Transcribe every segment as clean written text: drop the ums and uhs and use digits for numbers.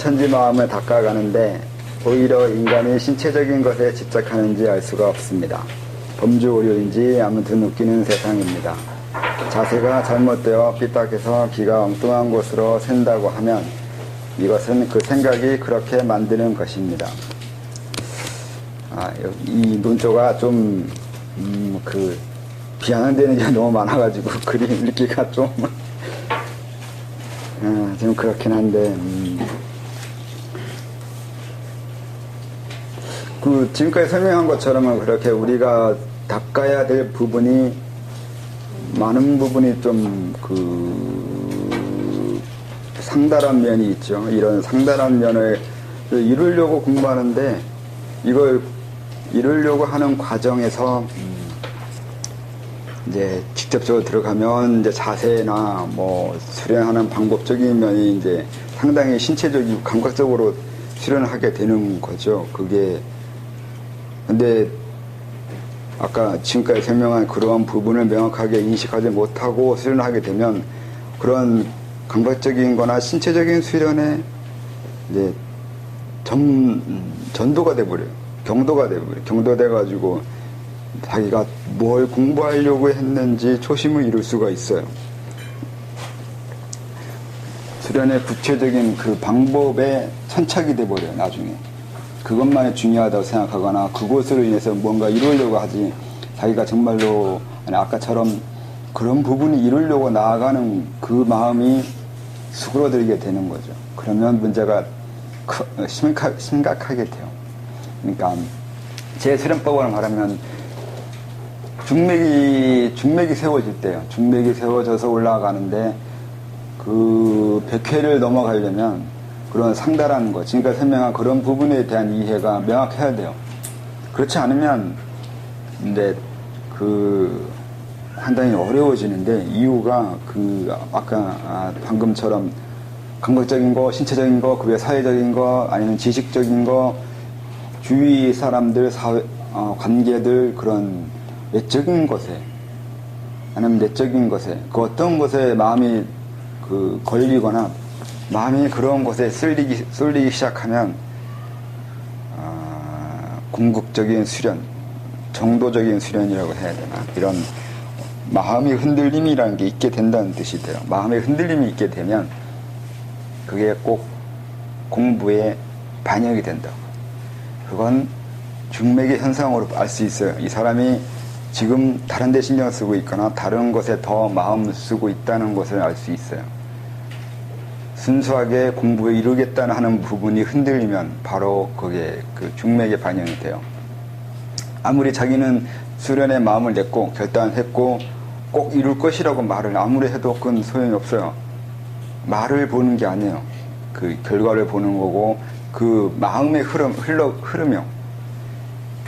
천지 마음을 닦아가는데 오히려 인간이 신체적인 것에 집착하는지 알 수가 없습니다. 범주 오류인지 아무튼 웃기는 세상입니다. 자세가 잘못되어 삐딱해서 기가 엉뚱한 곳으로 샌다고 하면 이것은 그 생각이 그렇게 만드는 것입니다. 이 논조가 좀 비아냥되는 게 너무 많아가지고 글이 읽기가 좀 좀 그렇긴 한데 지금까지 설명한 것처럼 그렇게 우리가 닦아야 될 부분이 많은 부분이 좀 상달한 면이 있죠. 이런 상달한 면을 이루려고 공부하는데 이걸 이루려고 하는 과정에서 이제 직접적으로 들어가면 이제 자세나 뭐 수련하는 방법적인 면이 이제 상당히 신체적이고 감각적으로 수련을 하게 되는 거죠. 그게 근데 아까 지금까지 설명한 그러한 부분을 명확하게 인식하지 못하고 수련을 하게 되면 그런 감각적인 거나 신체적인 수련에 이제 전도가 돼버려요. 경도가 돼버려요. 경도돼가지고 자기가 뭘 공부하려고 했는지 초심을 잃을 수가 있어요. 수련의 구체적인 그 방법에 천착이 돼버려요. 나중에. 그것만이 중요하다고 생각하거나 그것으로 인해서 뭔가 이루려고 하지 자기가 정말로 아까처럼 그런 부분이 이루려고 나아가는 그 마음이 수그러들게 되는 거죠. 그러면 문제가 심각하게 돼요. 그러니까 제 수련법으로 말하면 중맥이 세워질 때요. 중맥이 세워져서 올라가는데 그 백회를 넘어가려면 그런 상달하는 것, 지금까지 설명한 그런 부분에 대한 이해가 명확해야 돼요. 그렇지 않으면 이제 상당히 어려워지는데 이유가 아까 방금처럼 감각적인 거, 신체적인 거, 그 외 사회적인 거, 아니면 지식적인 거, 주위 사람들, 관계들 그런 외적인 것에 아니면 내적인 것에 그 어떤 것에 마음이 걸리거나 마음이 그런 것에 쏠리기 시작하면 궁극적인 수련, 정도적인 수련이라고 해야 되나 이런 마음의 흔들림이라는 게 있게 된다는 뜻이 돼요. 마음의 흔들림이 있게 되면 그게 꼭 공부에 반영이 된다고. 그건 중맥의 현상으로 알 수 있어요. 이 사람이 지금 다른 데 신경 쓰고 있거나 다른 것에 더 마음 쓰고 있다는 것을 알 수 있어요. 순수하게 공부에 이루겠다는 하는 부분이 흔들리면 바로 그게 그 중맥에 반영이 돼요. 아무리 자기는 수련에 마음을 냈고 결단했고 꼭 이룰 것이라고 말을 아무리 해도 그건 소용이 없어요. 말을 보는 게 아니에요. 그 결과를 보는 거고 그 마음의 흐름이요.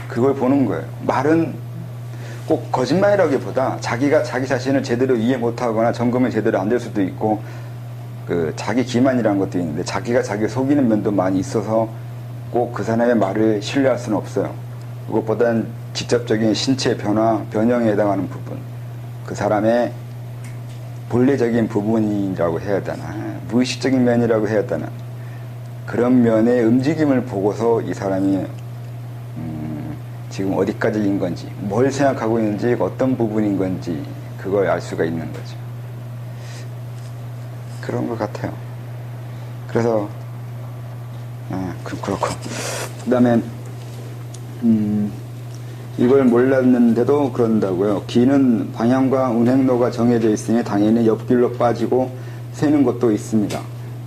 그걸 보는 거예요. 말은 꼭 거짓말이라기보다 자기가 자기 자신을 제대로 이해 못하거나 점검이 제대로 안 될 수도 있고 자기 기만이라는 것도 있는데 자기가 자기 속이는 면도 많이 있어서 꼭 그 사람의 말을 신뢰할 수는 없어요. 그것보다는 직접적인 신체 변형에 해당하는 부분, 그 사람의 본래적인 부분이라고 해야 되나, 무의식적인 면이라고 해야 되나, 그런 면의 움직임을 보고서 이 사람이 지금 어디까지인 건지, 뭘 생각하고 있는지, 어떤 부분인 건지 그걸 알 수가 있는 거죠. 그런 것 같아요. 그래서 그렇고 그 다음에 이걸 몰랐는데도 그런다고요. 기는 방향과 운행로가 정해져 있으니 당연히 옆길로 빠지고 새는 것도 있습니다.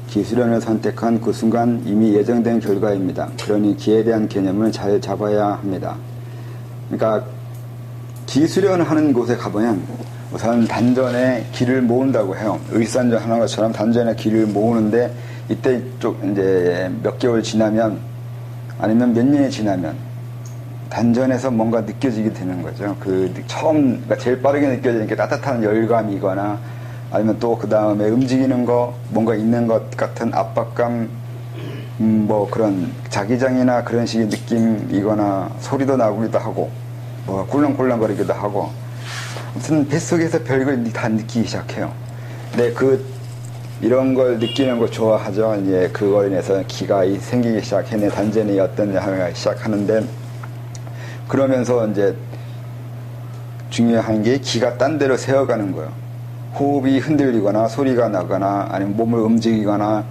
기수련을 선택한 그 순간 이미 예정된 결과입니다. 그러니 기에 대한 개념을 잘 잡아야 합니다. 그러니까 기수련을 하는 곳에 가보면 우선 단전에 기를 모은다고 해요. 의산전 하는 것처럼 단전에 기를 모으는데 이때 이제 몇 개월 지나면 아니면 몇 년이 지나면 단전에서 뭔가 느껴지게 되는 거죠. 그러니까 제일 빠르게 느껴지는 게 따뜻한 열감이거나 아니면 또 그 다음에 움직이는 거, 뭔가 있는 것 같은 압박감, 뭐 그런 자기장이나 그런 식의 느낌이거나 소리도 나기도 하고, 뭐 꿀렁꿀렁거리기도 하고, 무슨 뱃속에서 별걸 다 느끼기 시작해요. 근데 이런 걸 느끼는 거 좋아하죠. 이제 그거로 인해서 기가 생기기 시작했네. 단전이 어떤 하기 시작하는데, 그러면서 이제 중요한 게 기가 딴 데로 세어가는 거예요. 호흡이 흔들리거나 소리가 나거나 아니면 몸을 움직이거나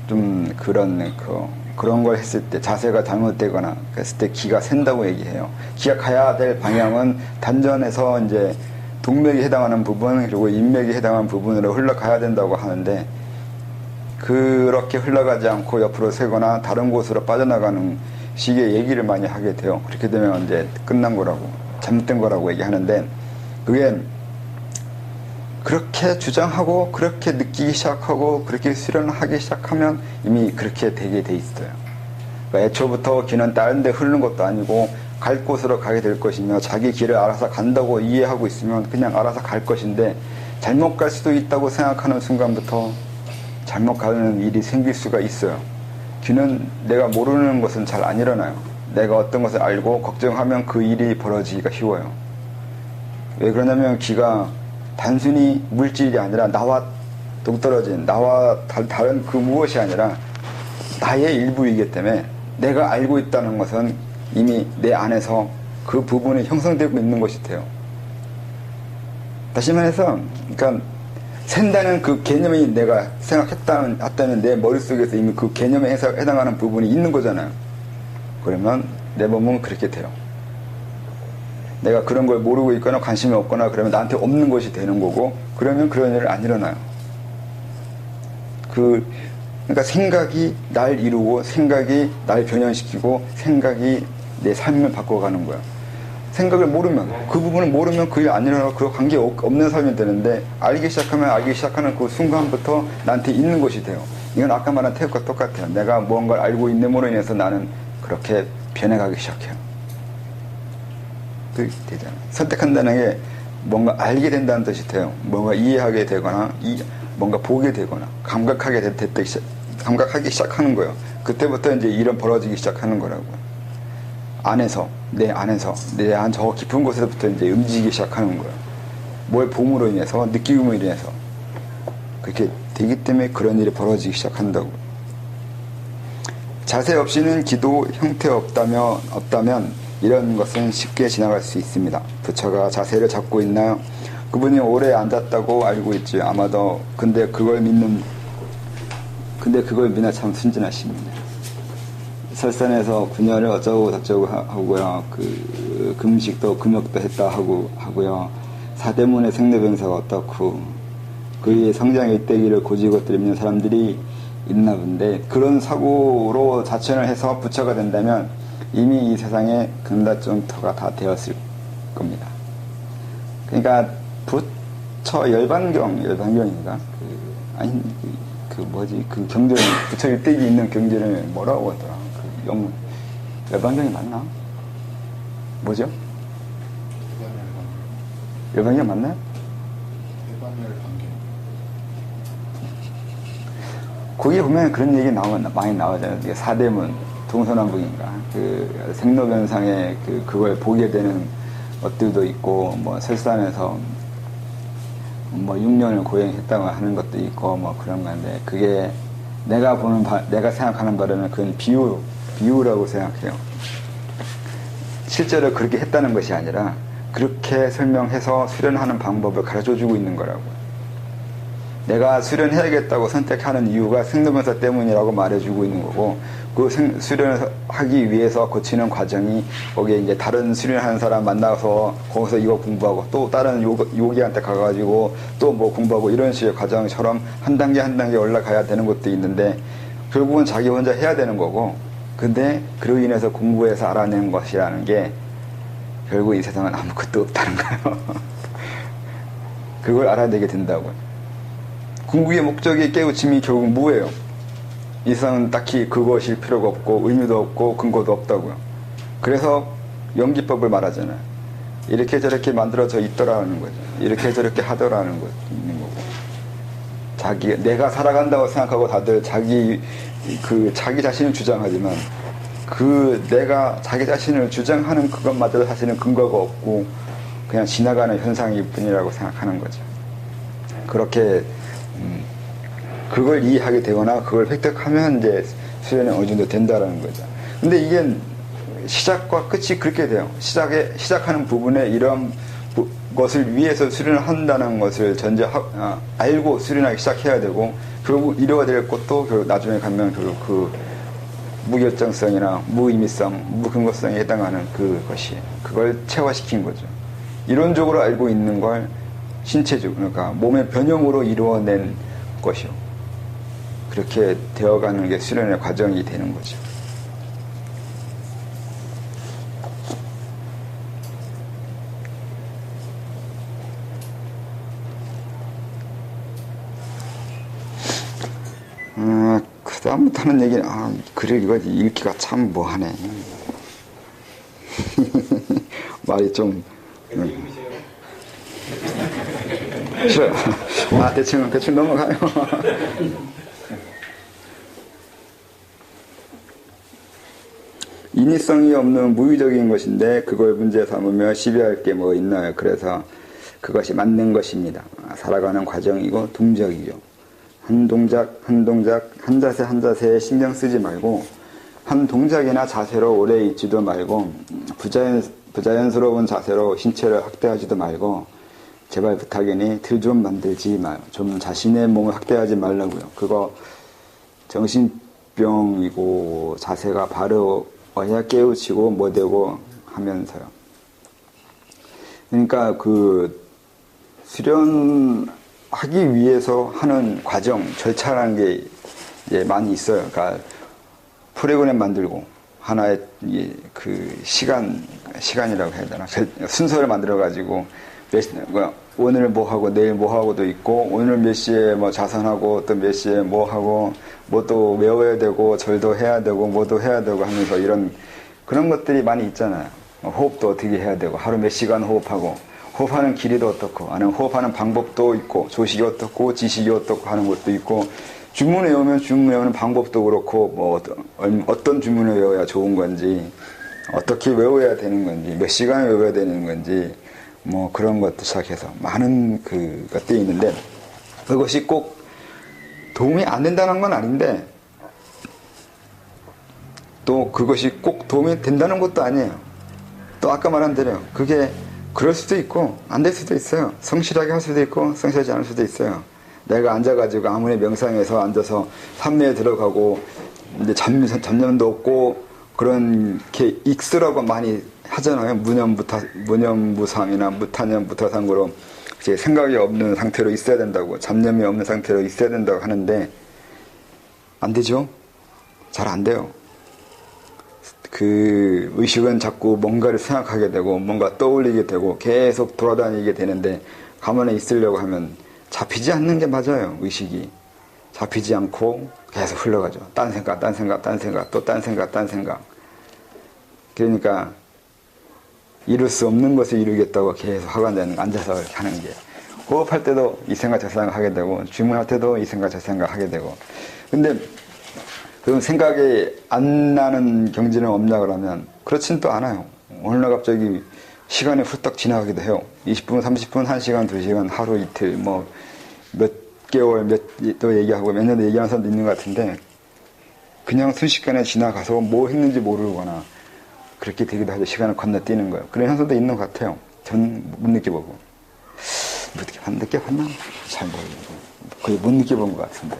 좀 그런 걸 했을 때 자세가 잘못되거나 그랬을 때 기가 샌다고 얘기해요. 기가 가야 될 방향은 단전에서 이제 동맥이 해당하는 부분 그리고 인맥이 해당하는 부분으로 흘러가야 된다고 하는데, 그렇게 흘러가지 않고 옆으로 새거나 다른 곳으로 빠져나가는 식의 얘기를 많이 하게 돼요. 그렇게 되면 이제 끝난 거라고, 잘못된 거라고 얘기하는데, 그게 그렇게 주장하고 그렇게 느끼기 시작하고 그렇게 수련하기 시작하면 이미 그렇게 되게 돼 있어요. 그러니까 애초부터 기는 다른 데 흐르는 것도 아니고 갈 곳으로 가게 될 것이며, 자기 길을 알아서 간다고 이해하고 있으면 그냥 알아서 갈 것인데, 잘못 갈 수도 있다고 생각하는 순간부터 잘못 가는 일이 생길 수가 있어요. 귀는 내가 모르는 것은 잘 안 일어나요. 내가 어떤 것을 알고 걱정하면 그 일이 벌어지기가 쉬워요. 왜 그러냐면 귀가 단순히 물질이 아니라 나와 동떨어진, 나와 다른 그 무엇이 아니라 나의 일부이기 때문에, 내가 알고 있다는 것은 이미 내 안에서 그 부분이 형성되고 있는 것이 돼요. 다시 말해서, 그러니까 샌다는 그 개념이 내가 생각했다는 내 머릿속에서 이미 그 개념에 해당하는 부분이 있는 거잖아요. 그러면 내 몸은 그렇게 돼요. 내가 그런 걸 모르고 있거나 관심이 없거나 그러면 나한테 없는 것이 되는 거고, 그러면 그런 일은 안 일어나요. 그러니까 생각이 날 이루고 생각이 날 변형시키고 생각이 내 삶을 바꿔가는 거야. 생각을 모르면, 그 부분을 모르면 그 일 안 일어나고 그 관계 없는 삶이 되는데, 알기 시작하면 알기 시작하는 그 순간부터 나한테 있는 것이 돼요. 이건 아까 말한 태엽과 똑같아요. 내가 무언가를 알고 있음으로 인해서 나는 그렇게 변해가기 시작해요. 그렇게 되잖아요. 선택한다는 게 뭔가 알게 된다는 뜻이 돼요. 뭔가 이해하게 되거나 뭔가 보게 되거나 감각하기 시작하는 거예요. 그때부터 이제 일은 벌어지기 시작하는 거라고요. 내 안 저 깊은 곳에서부터 이제 움직이기 시작하는 거예요. 뭘 봄으로 인해서, 느낌으로 인해서. 그렇게 되기 때문에 그런 일이 벌어지기 시작한다고. 자세 없이는 기도 형태 없다면 이런 것은 쉽게 지나갈 수 있습니다. 부처가 자세를 잡고 있나요? 그분이 오래 앉았다고 알고 있죠. 아마도. 근데 그걸 믿나 참 순진하십니다. 설산에서 군열을 어쩌고 저쩌고 하고요. 금식도 금욕도 했다 하고요. 사대문의 생로병사가 어떻고, 그 위에 성장의 일대기를 고지고 들이는 사람들이 있나 본데, 그런 사고로 자천을 해서 부처가 된다면 이미 이 세상에 금다정토가 다 되었을 겁니다. 그러니까 부처 열반경인가? 그 경전을, 부처 일대기 있는 경전을 뭐라고 하더라? 열반경이 맞나? 뭐죠? 열반경 맞나요? 거기에 보면 그런 얘기 많이 나오잖아요. 사대문, 동서남북인가. 생로변상에 그걸 보게 되는 것들도 있고, 설산에서 6년을 고행했다고 하는 것도 있고, 그런 건데, 그게 내가 생각하는 바로는 그건 비유라고 생각해요. 실제로 그렇게 했다는 것이 아니라 그렇게 설명해서 수련하는 방법을 가르쳐주고 있는 거라고요. 내가 수련해야겠다고 선택하는 이유가 생로병사 때문이라고 말해주고 있는 거고, 그 수련을 하기 위해서 거치는 과정이, 거기에 이제 다른 수련하는 사람 만나서 거기서 이거 공부하고 또 다른 요기한테 가가지고 또 공부하고, 이런 식의 과정처럼 한 단계 한 단계 올라가야 되는 것도 있는데, 결국은 자기 혼자 해야 되는 거고, 근데 그로 인해서 공부해서 알아낸 것이라는 게 결국 이 세상은 아무것도 없다는 거예요. 그걸 알아내게 된다고요. 궁극의 목적이 깨우침이 결국 무예요. 이 세상은 딱히 그것일 필요가 없고 의미도 없고 근거도 없다고요. 그래서 연기법을 말하잖아요. 이렇게 저렇게 만들어져 있더라는 거죠. 이렇게 저렇게 하더라는 거 있는 거고. 내가 살아간다고 생각하고 다들 자기 자신을 주장하지만, 내가 자기 자신을 주장하는 그것마저도 사실은 근거가 없고 그냥 지나가는 현상일 뿐이라고 생각하는 거죠. 그렇게 그걸 이해하게 되거나 그걸 획득하면 이제 수련이 어느 정도 된다라는 거죠. 근데 이게 시작과 끝이 그렇게 돼요. 시작하는 부분에 이런 것을 위해서 수련을 한다는 것을 알고 수련하기 시작해야 되고, 결국 이루어야 될 것도 결국 나중에 가면 결국 그 무결정성이나 무의미성, 무근거성에 해당하는 그걸 체화시킨 거죠. 이론적으로 알고 있는 걸 신체적, 그러니까 몸의 변형으로 이루어낸 것이요. 그렇게 되어가는 게 수련의 과정이 되는 거죠. 그 다음부터 하는 얘기는, 그래, 이거 읽기가 참 뭐하네. 말이 좀. 싫어요. 대충 넘어가요. 인위성이 없는 무의적인 것인데 그걸 문제 삼으며 시비할 게 뭐 있나요? 그래서 그것이 맞는 것입니다. 살아가는 과정이고 동작이죠. 한 동작, 한 자세에 신경 쓰지 말고 한 동작이나 자세로 오래 있지도 말고 부자연스러운 자세로 신체를 학대하지도 말고 제발 부탁이니 들 좀 만들지 마요. 좀 자신의 몸을 학대하지 말라고요. 그거 정신병이고 자세가 바로어야 깨우치고 못되고 하면서요. 그러니까 그 수련하기 위해서 하는 과정, 절차라는 게 이제 많이 있어요. 그러니까 프로그램 만들고 하나의 그 시간이라고 해야 되나, 순서를 만들어 가지고 오늘 뭐 하고 내일 뭐 하고도 있고, 오늘 몇 시에 뭐 자선하고 또 몇 시에 뭐 하고 뭐 또 외워야 되고 절도 해야 되고 뭐도 해야 되고 하면서 그런 것들이 많이 있잖아요. 호흡도 어떻게 해야 되고 하루 몇 시간 호흡하고 호흡하는 길이도 어떻고, 아니면 호흡하는 방법도 있고, 조식이 어떻고 지식이 어떻고 하는 것도 있고, 주문 외우면 주문 외우는 방법도 그렇고, 뭐 어떤 주문을 외워야 좋은 건지, 어떻게 외워야 되는 건지, 몇 시간 외워야 되는 건지, 뭐 그런 것도 시작해서 많은 것들이 있는데, 그것이 꼭 도움이 안 된다는 건 아닌데, 또 그것이 꼭 도움이 된다는 것도 아니에요. 또 아까 말한 대로 그게 그럴 수도 있고 안 될 수도 있어요. 성실하게 할 수도 있고 성실하지 않을 수도 있어요. 내가 앉아가지고 아무리 명상해서 앉아서 삼매에 들어가고 이제 잡념도 없고 그렇게 익스라고 많이 하잖아요. 무념무상이나 무타념 무타상으로 생각이 없는 상태로 있어야 된다고, 잡념이 없는 상태로 있어야 된다고 하는데 안 되죠. 잘 안 돼요. 그 의식은 자꾸 뭔가를 생각하게 되고 뭔가 떠올리게 되고 계속 돌아다니게 되는데, 가만히 있으려고 하면 잡히지 않는 게 맞아요. 의식이 잡히지 않고 계속 흘러가죠. 딴 생각 또 딴 생각. 그러니까 이룰 수 없는 것을 이루겠다고 계속 하고 앉아서 하는 게, 호흡할 때도 이 생각 저 생각 하게 되고, 주문할 때도 이 생각 저 생각 하게 되고. 근데 그럼 생각이 안 나는 경지는 없냐 그러면 그렇진 또 않아요. 어느 날 갑자기 시간이 훌떡 지나가기도 해요. 20분, 30분, 1시간, 2시간, 하루, 이틀, 뭐 몇 개월, 또 얘기하고 몇 년도 얘기하는 사람도 있는 것 같은데, 그냥 순식간에 지나가서 뭐 했는지 모르거나 그렇게 되기도 하죠. 시간을 건너뛰는 거예요. 그런 현상도 있는 것 같아요. 전 못 느껴보고. 느껴봤나? 잘 모르겠고. 거의 못 느껴본 것 같은데.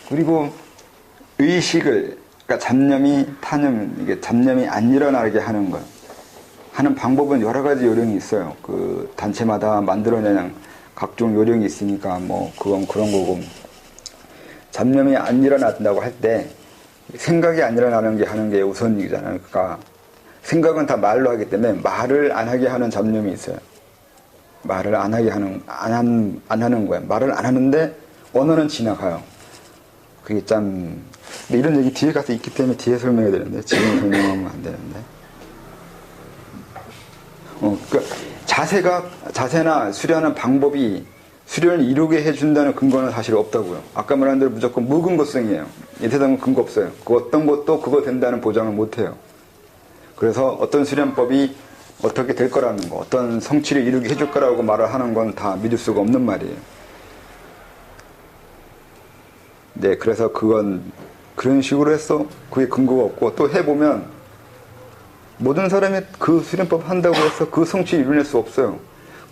그리고 의식을, 그러니까 잡념이 안 일어나게 하는 것. 하는 방법은 여러 가지 요령이 있어요. 그 단체마다 만들어내는 각종 요령이 있으니까 뭐 그건 그런 거고. 잡념이 안 일어난다고 할 때 생각이 안 일어나는 게 하는 게 우선이잖아요. 그러니까 생각은 다 말로 하기 때문에 말을 안 하게 하는 잡념이 있어요. 말을 안 하는 거예요. 말을 안 하는데 언어는 지나가요. 그게 참, 근데 이런 얘기 뒤에 가서 있기 때문에 뒤에 설명해야 되는데, 지금 설명하면 안 되는데. 그러니까 자세나 수련하는 방법이 수련을 이루게 해준다는 근거는 사실 없다고요. 아까 말한 대로 무조건 무근거성이에요. 이 세상은 근거 없어요. 그 어떤 것도 그거 된다는 보장을 못 해요. 그래서 어떤 수련법이 어떻게 될 거라는 거, 어떤 성취를 이루게 해줄 거라고 말을 하는 건 다 믿을 수가 없는 말이에요. 네, 그래서 그건 그런 식으로 했어. 그게 근거가 없고 또 해보면 모든 사람이 그 수련법 한다고 해서 그 성취를 이뤄낼 수 없어요.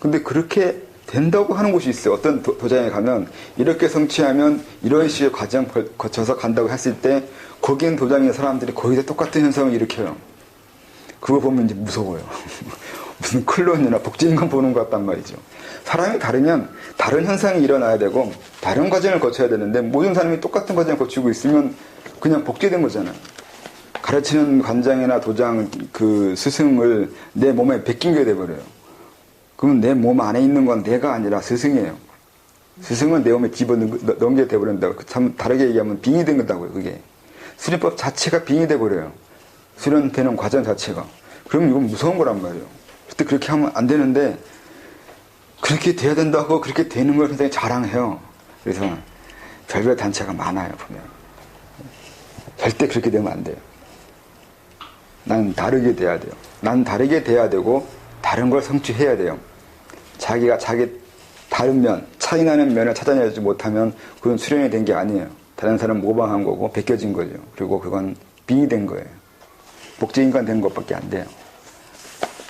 근데 그렇게 된다고 하는 곳이 있어요. 어떤 도장에 가면 이렇게 성취하면 이런 식의 과정 거쳐서 간다고 했을 때 거기 있는 도장의 사람들이 거기서 똑같은 현상을 일으켜요. 그거 보면 이제 무서워요. 무슨 클론이나 복제인간 보는 것 같단 말이죠. 사람이 다르면 다른 현상이 일어나야 되고 다른 과정을 거쳐야 되는데 모든 사람이 똑같은 과정을 거치고 있으면 그냥 복제된 거잖아요. 가르치는 관장이나 도장 그 스승을 내 몸에 베낀게 돼버려요. 그럼 내 몸 안에 있는 건 내가 아니라 스승이에요. 스승은 내 몸에 집어넣게 돼버린다고. 참 다르게 얘기하면 빙이 된 거다고요. 그게 수련법 자체가 빙이 돼버려요. 수련되는 과정 자체가. 그러면 이건 무서운 거란 말이에요. 그때 그렇게 하면 안 되는데 그렇게 돼야 된다고 그렇게 되는 걸 굉장히 자랑해요. 그래서 별별 단체가 많아요. 보면 절대 그렇게 되면 안 돼요. 난 다르게 돼야 돼요. 난 다르게 돼야 되고 다른 걸 성취해야 돼요. 자기가 자기 다른 면, 차이 나는 면을 찾아내지 못하면 그건 수련이 된 게 아니에요. 다른 사람 모방한 거고 베껴진 거죠. 그리고 그건 빙이 된 거예요. 복제인간 된 것밖에 안 돼요.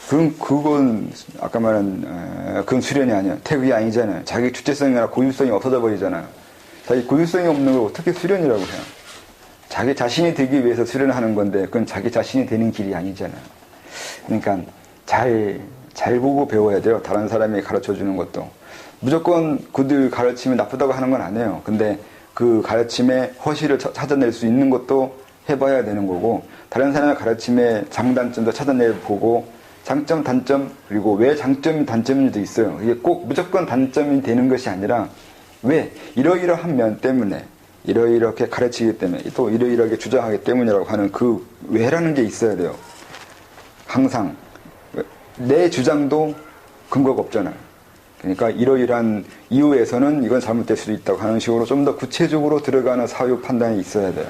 그건 아까 말한 그건 수련이 아니에요. 태극이 아니잖아요. 자기 주체성이나 고유성이 없어져 버리잖아요. 자기 고유성이 없는 걸 어떻게 수련이라고 해요. 자기 자신이 되기 위해서 수련을 하는 건데 그건 자기 자신이 되는 길이 아니잖아요. 그러니까 잘 보고 배워야 돼요. 다른 사람이 가르쳐 주는 것도. 무조건 그들 가르침이 나쁘다고 하는 건 아니에요. 근데 그 가르침의 허실을 찾아낼 수 있는 것도 해봐야 되는 거고 다른 사람의 가르침의 장단점도 찾아내보고 장점, 단점, 그리고 왜 장점이 단점인지도 있어요. 이게 꼭 무조건 단점이 되는 것이 아니라 왜 이러이러한 면 때문에 이러이렇게 가르치기 때문에 또 이러이러하게 주장하기 때문이라고 하는 그 왜라는 게 있어야 돼요. 항상 내 주장도 근거가 없잖아요. 그러니까 이러이러한 이유에서는 이건 잘못될 수도 있다고 하는 식으로 좀 더 구체적으로 들어가는 사유 판단이 있어야 돼요.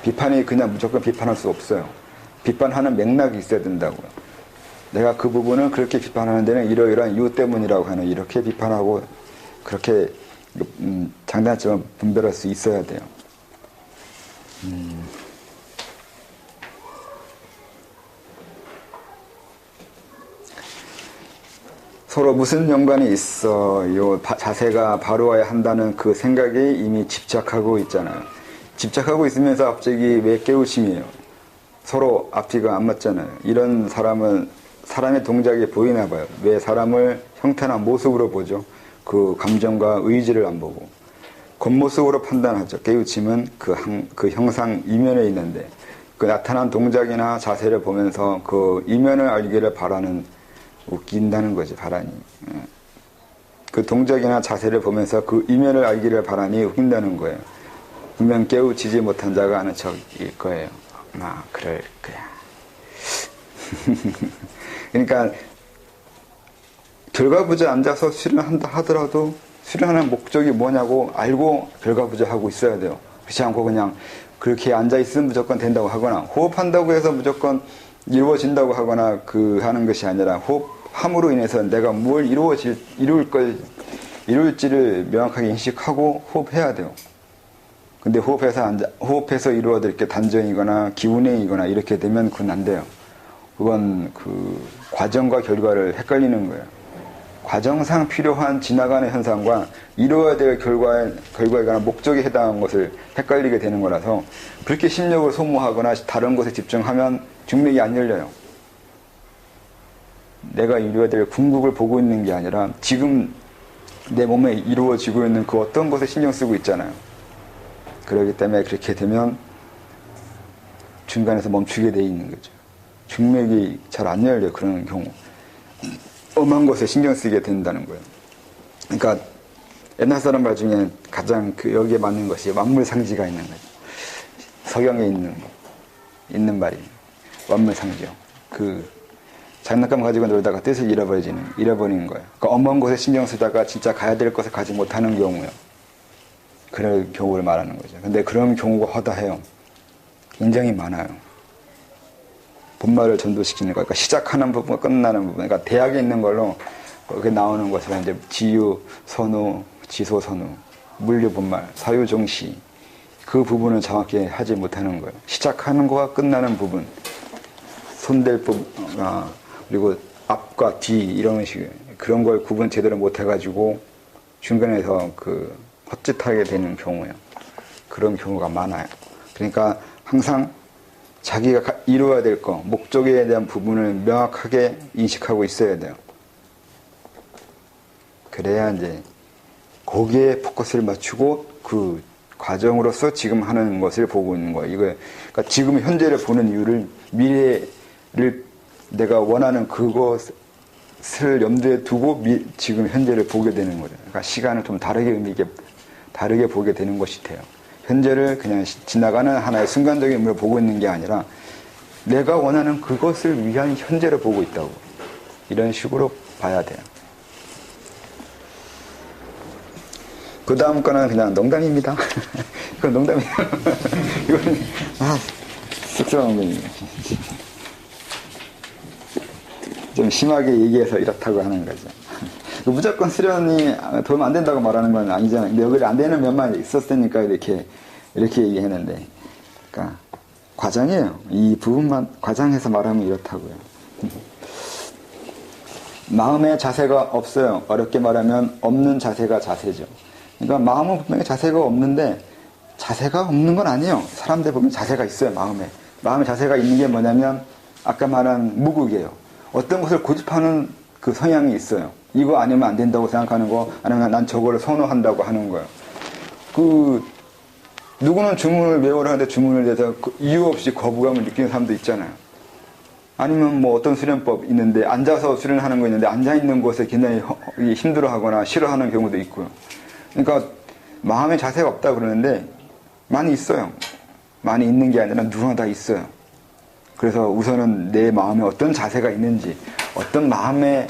비판이 그냥 무조건 비판할 수 없어요. 비판하는 맥락이 있어야 된다고요. 내가 그 부분을 그렇게 비판하는 데는 이러이러한 이유 때문이라고 하는 이렇게 비판하고 그렇게 장단점을 분별할 수 있어야 돼요. 서로 무슨 연관이 있어요? 자세가 바로와야 한다는 그 생각에 이미 집착하고 있잖아요. 집착하고 있으면서 갑자기 왜 깨우침이에요? 서로 앞뒤가 안 맞잖아요. 이런 사람은 사람의 동작이 보이나 봐요. 왜 사람을 형태나 모습으로 보죠? 그 감정과 의지를 안 보고 겉모습으로 판단하죠. 깨우침은 그 형상 이면에 있는데 그 나타난 동작이나 자세를 보면서 그 이면을 알기를 바라는 웃긴다는 거지, 바라니. 그 동작이나 자세를 보면서 그 이면을 알기를 바라니 웃긴다는 거예요. 분명 깨우치지 못한 자가 아는 척일 거예요. 아마 그럴 거야. 그러니까 결과부자 앉아서 수련한다 하더라도 수련하는 목적이 뭐냐고 알고 결과부자 하고 있어야 돼요. 그렇지 않고 그냥 그렇게 앉아있으면 무조건 된다고 하거나 호흡한다고 해서 무조건 이루어진다고 하거나 하는 것이 아니라 호흡함으로 인해서 내가 뭘 이룰지를 명확하게 인식하고 호흡해야 돼요. 근데 호흡해서 이루어질 게 단전이거나 기운행이거나 이렇게 되면 그건 안 돼요. 그건 그 과정과 결과를 헷갈리는 거예요. 과정상 필요한 지나가는 현상과 이루어야 될 결과에 관한 목적에 해당한 것을 헷갈리게 되는 거라서 그렇게 심력을 소모하거나 다른 것에 집중하면 중맥이 안 열려요. 내가 이루어야 될 궁극을 보고 있는 게 아니라 지금 내 몸에 이루어지고 있는 그 어떤 것에 신경 쓰고 있잖아요. 그렇기 때문에 그렇게 되면 중간에서 멈추게 돼 있는 거죠. 중맥이 잘 안 열려요. 그런 경우. 엄한 것에 신경 쓰게 된다는 거예요. 그러니까 옛날 사람 말 중에 가장 여기에 맞는 것이 만물상지가 있는 거죠. 서경에 있는 말이에요. 만물상지요. 장난감 가지고 놀다가 뜻을 잃어버리는 거예요. 그러니까 엄한 곳에 신경 쓰다가 진짜 가야 될 것을 가지 못하는 경우요. 그럴 경우를 말하는 거죠. 근데 그런 경우가 허다해요. 굉장히 많아요. 본말을 전도시키는 거. 그러니까 시작하는 부분, 끝나는 부분. 그러니까 대학에 있는 걸로 거기 나오는 것을 이제 지유, 선우, 지소, 선우, 물류, 본말, 사유, 종시 그 부분은 정확히 하지 못하는 거예요. 시작하는 거와 끝나는 부분, 손댈 부분, 그리고 앞과 뒤 이런 식 그런 걸 구분 제대로 못 해가지고 중간에서 그 헛짓하게 되는 경우예요. 그런 경우가 많아요. 그러니까 항상 자기가 이루어야 될 거, 목적에 대한 부분을 명확하게 인식하고 있어야 돼요. 그래야 이제 거기에 포커스를 맞추고 그 과정으로서 지금 하는 것을 보고 있는 거예요. 그러니까 지금 현재를 보는 이유를 미래를 내가 원하는 그것을 염두에 두고 지금 현재를 보게 되는 거죠. 그러니까 시간을 좀 다르게 보게 되는 것이 돼요. 현재를 그냥 지나가는 하나의 순간적인 의미로 보고 있는 게 아니라 내가 원하는 그것을 위한 현재를 보고 있다고. 이런 식으로 봐야 돼요. 그 다음 거는 그냥 농담입니다. 이건 농담이에요. 이건, 쑥스러운 거예요. 좀 심하게 얘기해서 이렇다고 하는 거죠. 무조건 수련이 도움 안 된다고 말하는 건 아니잖아요. 근데 여기 안 되는 면만 있었으니까 이렇게 얘기했는데. 그러니까, 과장이에요. 이 부분만 과장해서 말하면 이렇다고요. 마음의 자세가 없어요. 어렵게 말하면 없는 자세가 자세죠. 그러니까 마음은 분명히 자세가 없는데 자세가 없는 건 아니에요. 사람들 보면 자세가 있어요. 마음에 자세가 있는 게 뭐냐면 아까 말한 무극이에요. 어떤 것을 고집하는 그 성향이 있어요. 이거 아니면 안 된다고 생각하는 거, 아니면 난 저거를 선호한다고 하는 거예요. 누구는 주문을 외우라 하는데 주문을 대해서 이유 없이 거부감을 느끼는 사람도 있잖아요. 아니면 뭐 어떤 수련법 있는데 앉아서 수련하는 거 있는데 앉아있는 곳에 굉장히 힘들어하거나 싫어하는 경우도 있고요. 그러니까 마음의 자세가 없다 그러는데 많이 있어요. 많이 있는 게 아니라 누구나 다 있어요. 그래서 우선은 내 마음에 어떤 자세가 있는지, 어떤 마음이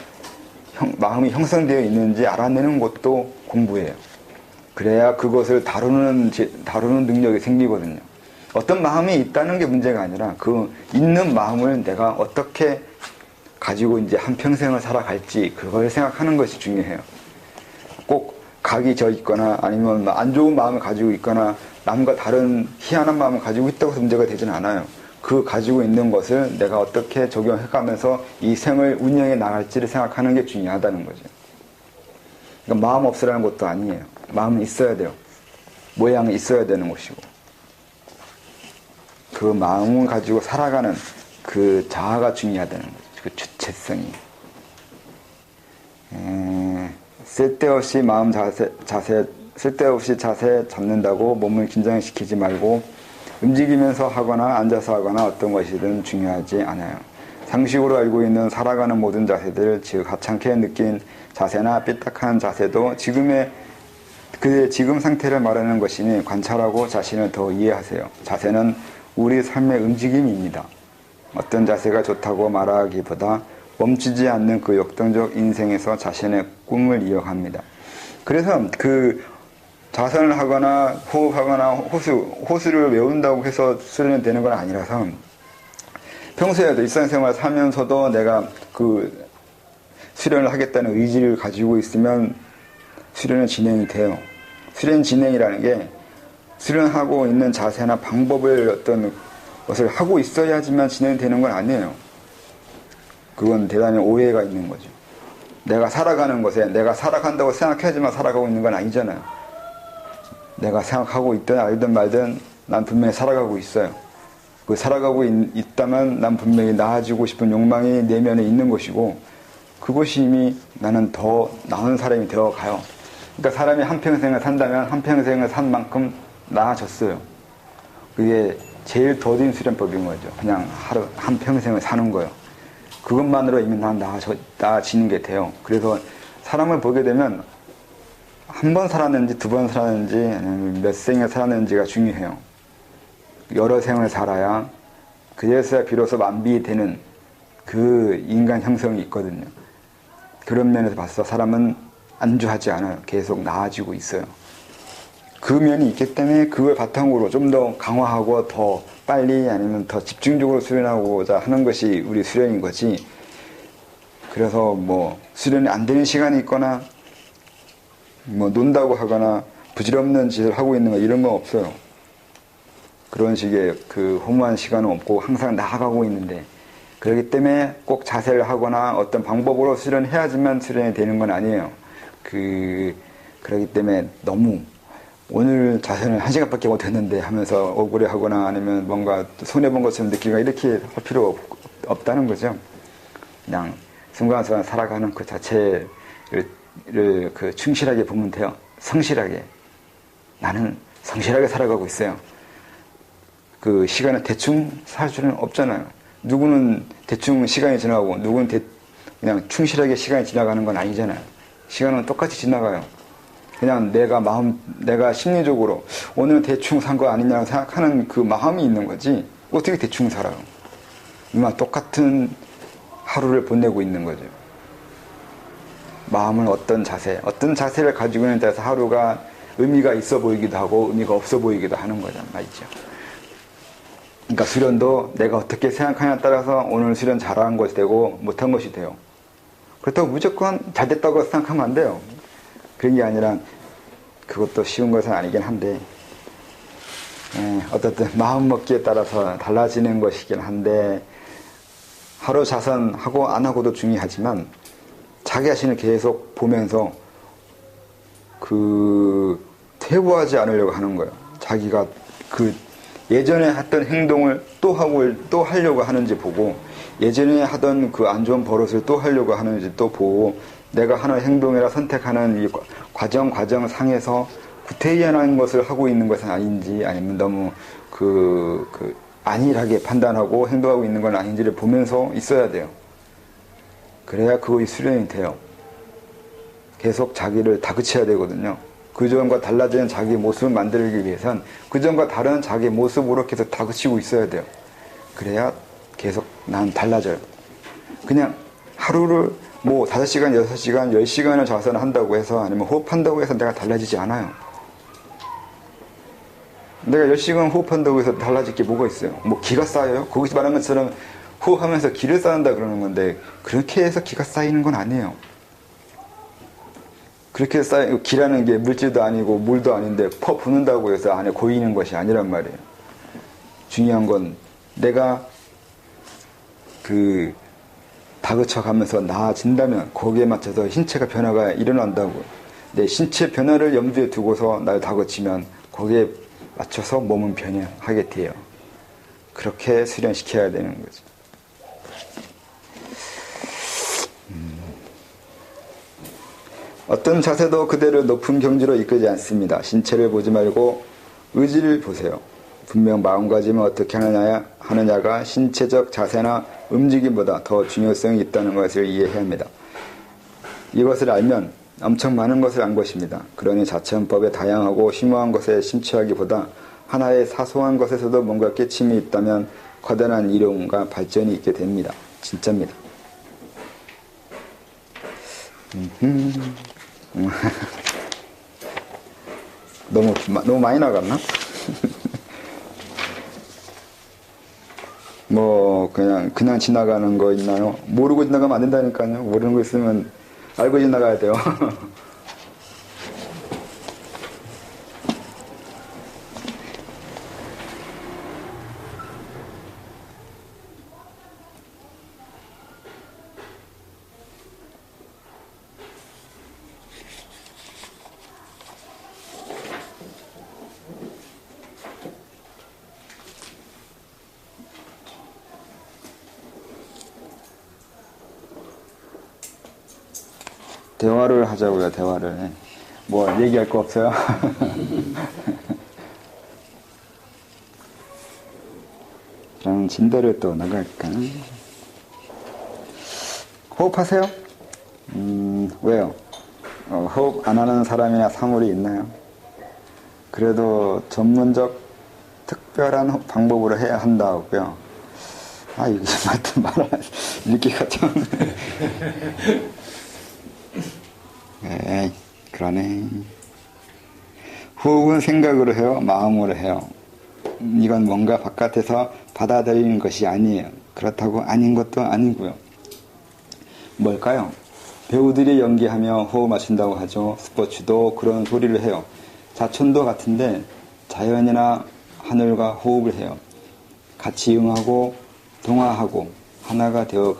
형성되어 있는지 알아내는 것도 공부예요. 그래야 그것을 다루는 능력이 생기거든요. 어떤 마음이 있다는 게 문제가 아니라 그 있는 마음을 내가 어떻게 가지고 이제 한평생을 살아갈지 그걸 생각하는 것이 중요해요. 꼭 각이 져 있거나 아니면 안 좋은 마음을 가지고 있거나 남과 다른 희한한 마음을 가지고 있다고 해서 문제가 되지는 않아요. 그 가지고 있는 것을 내가 어떻게 적용해가면서 이 생을 운영해 나갈지를 생각하는 게 중요하다는 거죠. 그러니까 마음 없으라는 것도 아니에요. 마음은 있어야 돼요. 모양이 있어야 되는 것이고. 그 마음을 가지고 살아가는 그 자아가 중요하다는 거죠. 그 주체성이. 쓸데없이 쓸데없이 자세 잡는다고 몸을 긴장시키지 말고 움직이면서 하거나 앉아서 하거나 어떤 것이든 중요하지 않아요. 상식으로 알고 있는 살아가는 모든 자세들, 즉 하찮게 느낀 자세나 삐딱한 자세도 그의 지금 상태를 말하는 것이니 관찰하고 자신을 더 이해하세요. 자세는 우리 삶의 움직임입니다. 어떤 자세가 좋다고 말하기보다 멈추지 않는 그 역동적 인생에서 자신의 꿈을 이어갑니다. 그래서 그 자선을 하거나 호흡하거나 호수를 외운다고 해서 수련이 되는 건 아니라서 평소에도 일상생활 살면서도 내가 그 수련을 하겠다는 의지를 가지고 있으면 수련은 진행이 돼요. 수련 진행이라는 게 수련하고 있는 자세나 방법을 어떤 것을 하고 있어야지만 진행되는 건 아니에요. 그건 대단히 오해가 있는 거죠. 내가 살아가는 것에 내가 살아간다고 생각해야지만 살아가고 있는 건 아니잖아요. 내가 생각하고 있든 알든 말든 난 분명히 살아가고 있어요. 그 살아가고 있다면 난 분명히 나아지고 싶은 욕망이 내면에 있는 것이고 그것이 이미 나는 더 나은 사람이 되어가요. 그러니까 사람이 한평생을 산다면 한평생을 산 만큼 나아졌어요. 그게 제일 더딘 수련법인 거죠. 그냥 하루 한평생을 사는 거예요. 그것만으로 이미 난 나아지는 게 돼요. 그래서 사람을 보게 되면 한 번 살았는지 두 번 살았는지 아니면 몇 생을 살았는지가 중요해요. 여러 생을 살아야 그제서야 비로소 만비되는 그 인간 형성이 있거든요. 그런 면에서 봐서 사람은 안주하지 않아요. 계속 나아지고 있어요. 그 면이 있기 때문에 그걸 바탕으로 좀 더 강화하고 더 빨리 아니면 더 집중적으로 수련하고자 하는 것이 우리 수련인 거지. 그래서 뭐 수련이 안 되는 시간이 있거나 뭐 논다고 하거나 부질없는 짓을 하고 있는 거 이런 건 없어요. 그런 식의 그 허무한 시간은 없고 항상 나아가고 있는데, 그렇기 때문에 꼭 자세를 하거나 어떤 방법으로 수련해야지만 수련이 되는 건 아니에요. 그렇기 때문에 너무 오늘 자세는 1시간밖에 못했는데 하면서 억울해하거나 아니면 뭔가 손해본 것처럼 느끼거나 이렇게 할 필요 없다는 거죠. 그냥 순간순간 살아가는 그 자체를 그 충실하게 보면 돼요. 성실하게. 나는 성실하게 살아가고 있어요. 그 시간을 대충 살 수는 없잖아요. 누구는 대충 시간이 지나가고 누구는 그냥 충실하게 시간이 지나가는 건 아니잖아요. 시간은 똑같이 지나가요. 그냥 내가 심리적으로 오늘은 대충 산 거 아니냐고 생각하는 그 마음이 있는 거지. 어떻게 대충 살아요? 이만 똑같은 하루를 보내고 있는 거죠. 마음은 어떤 자세를 가지고 있는 데서 하루가 의미가 있어 보이기도 하고 의미가 없어 보이기도 하는 거죠. 말이죠. 그러니까 수련도 내가 어떻게 생각하냐에 따라서 오늘 수련 잘한 것이 되고 못한 것이 돼요. 그렇다고 무조건 잘 됐다고 생각하면 안 돼요. 그런 게 아니라 그것도 쉬운 것은 아니긴 한데 어떻든 마음먹기에 따라서 달라지는 것이긴 한데 하루 자선하고 안 하고도 중요하지만 자기 자신을 계속 보면서 퇴보하지 않으려고 하는 거예요. 자기가 예전에 했던 행동을 또 하려고 하는지 보고 예전에 하던 그 안 좋은 버릇을 또 하려고 하는지 또 보고 내가 하는 행동이라 선택하는 이 과정상에서 구태의연한 것을 하고 있는 것은 아닌지 아니면 너무 안일하게 판단하고 행동하고 있는 건 아닌지를 보면서 있어야 돼요. 그래야 그것이 수련이 돼요. 계속 자기를 다그쳐야 되거든요. 그전과 달라지는 자기 모습을 만들기 위해선 그전과 다른 자기 모습으로 계속 다그치고 있어야 돼요. 그래야 계속 난 달라져요. 그냥 하루를 5시간, 6시간, 10시간을 자선을 한다고 해서 아니면 호흡한다고 해서 내가 달라지지 않아요. 내가 10시간 호흡한다고 해서 달라질 게 뭐가 있어요? 기가 쌓여요? 거기서 말한 것처럼 호흡하면서 기를 쌓는다 그러는 건데 그렇게 해서 기가 쌓이는 건 아니에요. 그렇게 기라는 게 물질도 아니고 물도 아닌데 붓는다고 해서 안에 고이는 것이 아니란 말이에요. 중요한 건 내가 다그쳐가면서 나아진다면 거기에 맞춰서 신체가 변화가 일어난다고. 내 신체 변화를 염두에 두고서 날 다그치면 거기에 맞춰서 몸은 변화하게 돼요. 그렇게 수련시켜야 되는 거죠. 어떤 자세도 그대로 높은 경지로 이끌지 않습니다. 신체를 보지 말고 의지를 보세요. 분명 마음가짐을 어떻게 하느냐가 신체적 자세나 움직임보다 더 중요성이 있다는 것을 이해해야 합니다. 이것을 알면 엄청 많은 것을 안 것입니다. 그러니 자체헌법의 다양하고 심오한 것에 심취하기보다 하나의 사소한 것에서도 뭔가 깨침이 있다면 커다란 이론과 발전이 있게 됩니다. 진짜입니다. 너무 많이 나갔나? 그냥 지나가는 거 있나요? 모르고 지나가면 안 된다니까요. 모르는 거 있으면 알고 지나가야 돼요. 대화를 하자고요, 대화를. 얘기할 거 없어요? 그럼 진도를 또 나갈까? 호흡하세요? 왜요? 호흡 안 하는 사람이나 사물이 있나요? 그래도 전문적, 특별한 방법으로 해야 한다고요. 이게 읽기가 좀. 그러네. 호흡은 생각으로 해요? 마음으로 해요? 이건 뭔가 바깥에서 받아들이는 것이 아니에요. 그렇다고 아닌 것도 아니고요. 뭘까요? 배우들이 연기하며 호흡 맞춘다고 하죠. 스포츠도 그런 소리를 해요. 자촌도 같은데 자연이나 하늘과 호흡을 해요. 같이 응하고 동화하고 하나가 되어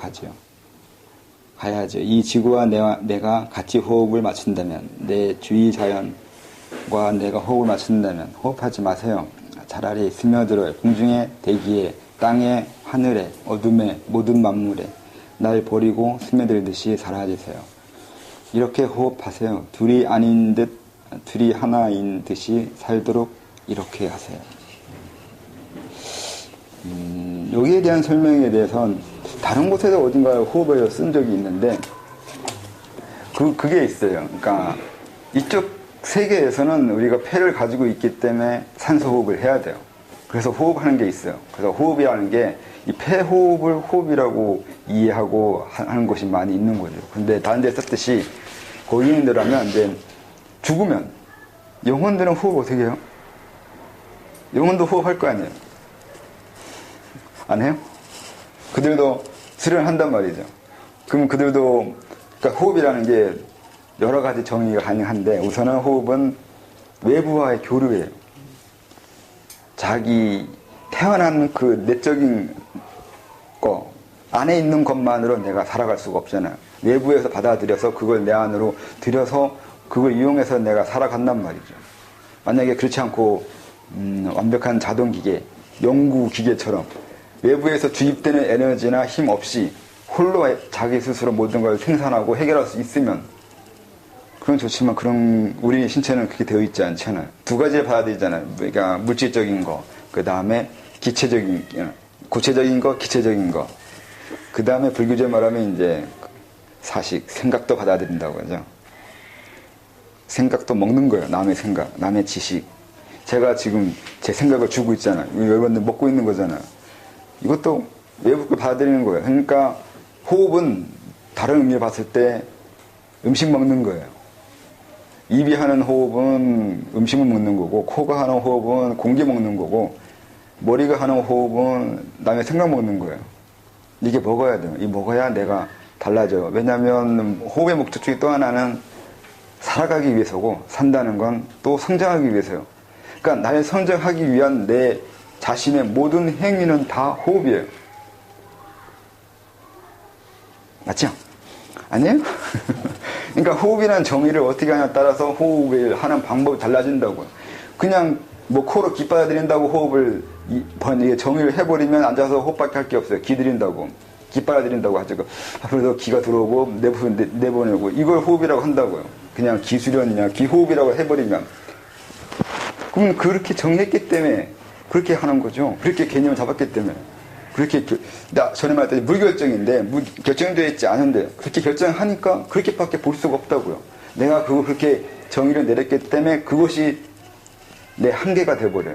가야죠. 이 지구와 내가 같이 호흡을 맞춘다면, 내 주위 자연과 내가 호흡을 맞춘다면 호흡하지 마세요. 차라리 스며들어요. 공중의 대기에, 땅에, 하늘에, 어둠에, 모든 만물에 날 버리고 스며들듯이 사라지세요. 이렇게 호흡하세요. 둘이 아닌 듯, 둘이 하나인 듯이 살도록 이렇게 하세요. 여기에 대한 설명에 대해서는 다른 곳에서 어딘가에 호흡을 쓴 적이 있는데, 그게 있어요. 그러니까 이쪽 세계에서는 우리가 폐를 가지고 있기 때문에 산소 호흡을 해야 돼요. 그래서 호흡하는 게 있어요. 그래서 호흡이라는 게 이 폐 호흡을 호흡이라고 이해하고 하는 것이 많이 있는 거죠. 근데 다른 데 썼듯이 고인들하면 이제 죽으면 영혼들은 호흡 어떻게 해요? 영혼도 호흡할 거 아니에요? 안 해요? 그들도 수련한단 말이죠. 그럼 그들도, 그러니까 호흡이라는 게 여러 가지 정의가 가능한데, 우선은 호흡은 외부와의 교류예요. 자기 태어난 그 내적인 거 안에 있는 것만으로 내가 살아갈 수가 없잖아요. 외부에서 받아들여서 그걸 내 안으로 들여서 그걸 이용해서 내가 살아간단 말이죠. 만약에 그렇지 않고 완벽한 자동기계, 연구기계처럼 외부에서 주입되는 에너지나 힘 없이 홀로 자기 스스로 모든 걸 생산하고 해결할 수 있으면 그건 좋지만, 그런 우리 신체는 그렇게 되어 있지 않잖아요. 두 가지를 받아들이잖아요. 그러니까 물질적인 거, 그 다음에 구체적인 거, 기체적인 거. 그 다음에 불교제 말하면 이제 사식, 생각도 받아들인다고 하죠. 생각도 먹는 거예요. 남의 생각, 남의 지식. 제가 지금 제 생각을 주고 있잖아요. 여러분들 먹고 있는 거잖아요. 이것도 외부 걸 받아들이는 거예요. 그러니까 호흡은 다른 의미로 봤을 때 음식 먹는 거예요. 입이 하는 호흡은 음식을 먹는 거고, 코가 하는 호흡은 공기 먹는 거고, 머리가 하는 호흡은 남의 생각 먹는 거예요. 이게 먹어야 돼요. 이 먹어야 내가 달라져요. 왜냐하면 호흡의 목적 중에 또 하나는 살아가기 위해서고, 산다는 건 또 성장하기 위해서요. 그러니까 나를 성장하기 위한 내 자신의 모든 행위는 다 호흡이에요. 맞죠? 아니에요? 그러니까 호흡이라는 정의를 어떻게 하냐에 따라서 호흡을 하는 방법이 달라진다고요. 그냥 뭐 코로 기 빨아들인다고 호흡을 정의를 해버리면 앉아서 호흡밖에 할 게 없어요. 기 들인다고, 기 빨아들인다고 하죠. 앞으로 기가 들어오고 내보내고, 이걸 호흡이라고 한다고요. 그냥 기수련이냐 기호흡이라고 해버리면, 그럼 그렇게 정의했기 때문에 그렇게 하는 거죠. 그렇게 개념을 잡았기 때문에. 그렇게, 전에 말했듯이 무결정인데, 결정되어 있지 않은데, 그렇게 결정하니까 그렇게밖에 볼 수가 없다고요. 내가 그렇게 정의를 내렸기 때문에 그것이 내 한계가 돼버려요.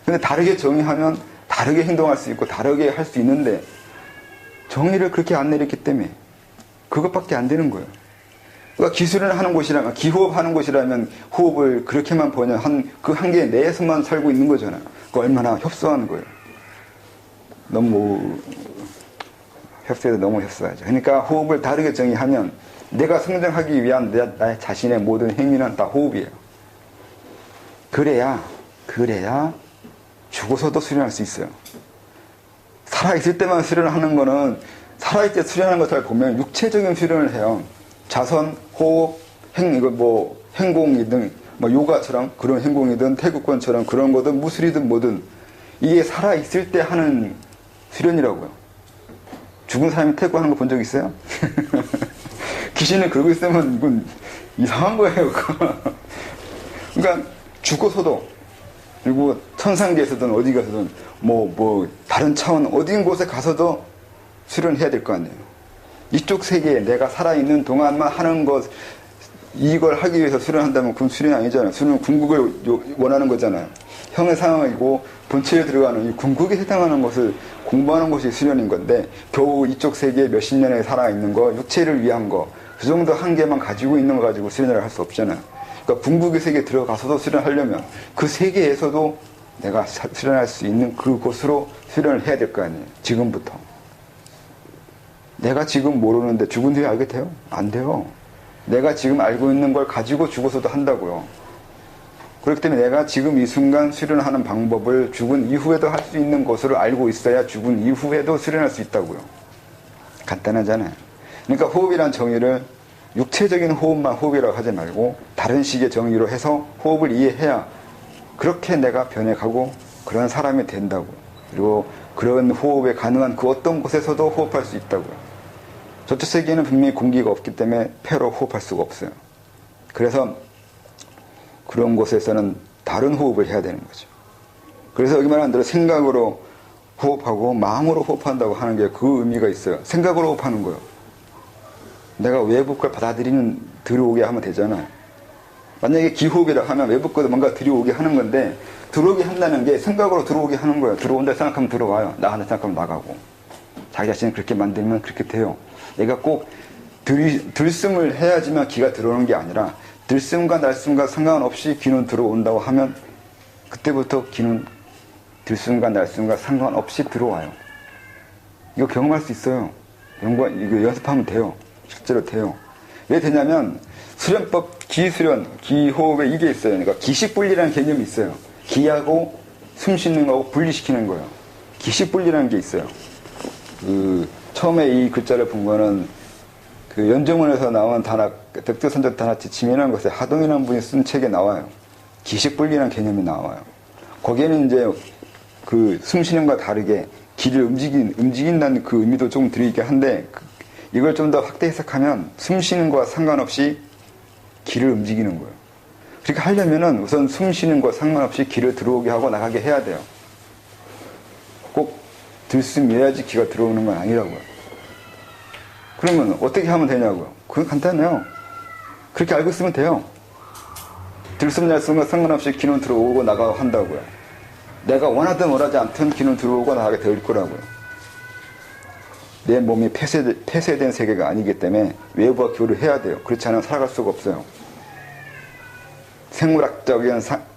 근데 다르게 정의하면 다르게 행동할 수 있고, 다르게 할 수 있는데, 정의를 그렇게 안 내렸기 때문에 그것밖에 안 되는 거예요. 그러니까 기술을 하는 곳이라면, 기호흡 하는 곳이라면 호흡을 그렇게만 보면 그 한계 내에서만 살고 있는 거잖아요. 그 얼마나 협소한 거예요. 너무 협소해도 너무 협소하죠. 그러니까 호흡을 다르게 정의하면 내가 성장하기 위한 나의 자신의 모든 행위는 다 호흡이에요. 그래야 죽어서도 수련할 수 있어요. 살아있을 때만 수련을 하는 거는, 살아있을 때 수련하는 것을 보면 육체적인 수련을 해요. 자선, 호흡, 행공이든, 요가처럼 그런 행공이든, 태극권처럼 그런 거든, 무술이든 뭐든, 이게 살아있을 때 하는 수련이라고요. 죽은 사람이 태국하는 거 본 적 있어요? 귀신을 그러고 있으면 이건 이상한 거예요. 그러니까 죽어서도, 그리고 천상계에서든 어디 가서든 다른 차원 어딘 곳에 가서도 수련해야 될 거 아니에요. 이쪽 세계에 내가 살아있는 동안만 하는 것, 이걸 하기 위해서 수련한다면 그건 수련이 아니잖아요. 수련은 궁극을 원하는 거잖아요. 형의 상황이고 본체에 들어가는 이 궁극에 해당하는 것을 공부하는 것이 수련인 건데, 겨우 이쪽 세계에 몇십 년에 살아있는 거, 육체를 위한 거, 그 정도 한계만 가지고 있는 거 가지고 수련을 할 수 없잖아요. 그러니까 궁극의 세계에 들어가서도 수련하려면 그 세계에서도 내가 수련할 수 있는 그곳으로 수련을 해야 될 거 아니에요. 지금부터. 내가 지금 모르는데 죽은 뒤에 알게 돼요? 안 돼요. 내가 지금 알고 있는 걸 가지고 죽어서도 한다고요. 그렇기 때문에 내가 지금 이 순간 수련하는 방법을 죽은 이후에도 할 수 있는 것으로 알고 있어야 죽은 이후에도 수련할 수 있다고요. 간단하잖아요. 그러니까 호흡이란 정의를 육체적인 호흡만 호흡이라고 하지 말고 다른 식의 정의로 해서 호흡을 이해해야 그렇게 내가 변해가고 그런 사람이 된다고. 그리고 그런 호흡에 가능한 그 어떤 곳에서도 호흡할 수 있다고요. 저쪽 세계에는 분명히 공기가 없기 때문에 폐로 호흡할 수가 없어요. 그래서 그런 곳에서는 다른 호흡을 해야 되는 거죠. 그래서 여기 말한 대로 생각으로 호흡하고 마음으로 호흡한다고 하는 게 그 의미가 있어요. 생각으로 호흡하는 거예요. 내가 외부 걸 들어오게 하면 되잖아요. 만약에 기호흡이라 하면 외부 것도 뭔가 들어오게 하는 건데 들어오게 한다는 게 생각으로 들어오게 하는 거예요. 들어온다 생각하면 들어와요. 나간다 생각하면 나가고. 자기 자신을 그렇게 만들면 그렇게 돼요. 얘가 꼭 들숨을 해야지만 기가 들어오는 게 아니라 들숨과 날숨과 상관없이 기는 들어온다고 하면 그때부터 기는 들숨과 날숨과 상관없이 들어와요. 이거 경험할 수 있어요. 이거 연습하면 돼요. 실제로 돼요. 왜 되냐면 수련법, 기수련, 기호흡에 이게 있어요. 그러니까 기식분리라는 개념이 있어요. 기하고 숨 쉬는 거하고 분리시키는 거예요. 기식분리라는 게 있어요. 처음에 이 글자를 본 거는 연정원에서 나온 덕두선적 단학 지침이라는 것에 하동이라는 분이 쓴 책에 나와요. 기식분리라는 개념이 나와요. 거기에는 이제 숨 쉬는 것과 다르게 기를 움직인다는 그 의미도 좀 들어있긴 한데 이걸 좀 더 확대 해석하면 숨 쉬는 것과 상관없이 기를 움직이는 거예요. 그렇게 하려면은 우선 숨 쉬는 것과 상관없이 기를 들어오게 하고 나가게 해야 돼요. 꼭 들숨이어야지 기가 들어오는 건 아니라고요. 그러면 어떻게 하면 되냐고요. 그건 간단해요. 그렇게 알고 있으면 돼요. 들숨 날숨과 상관없이 기는 들어오고 나가고 한다고요. 내가 원하든 원하지 않든 기는 들어오고 나가게 될 거라고요. 내 몸이 폐쇄된 세계가 아니기 때문에 외부와 교류해야 돼요. 그렇지 않으면 살아갈 수가 없어요.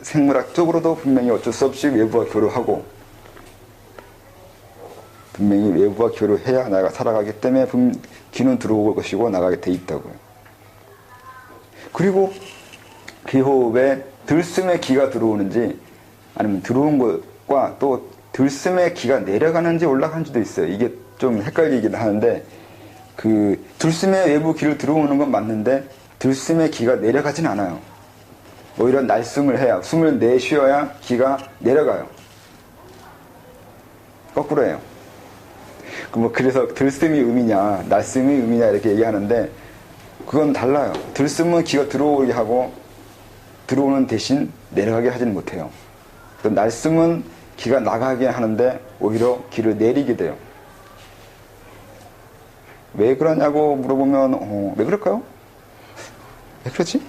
생물학적으로도 분명히 어쩔 수 없이 외부와 교류하고 분명히 외부와 교류해야 나가 살아가기 때문에 기는 들어올 것이고 나가게 돼 있다고요. 그리고 기호흡에 들숨에 기가 들어오는지 아니면 들어온 것과 또 들숨에 기가 내려가는지 올라가는지도 있어요. 이게 좀 헷갈리긴 하는데 들숨에 외부 기를 들어오는 건 맞는데 들숨에 기가 내려가진 않아요. 오히려 날숨을 해야 숨을 내쉬어야 기가 내려가요. 거꾸로 해요. 그래서 들숨이 의미냐 날숨이 의미냐 이렇게 얘기하는데 그건 달라요. 들숨은 기가 들어오게 하고 들어오는 대신 내려가게 하지는 못해요. 날숨은 기가 나가게 하는데 오히려 기를 내리게 돼요. 왜 그러냐고 물어보면 왜 그럴까요? 왜 그러지?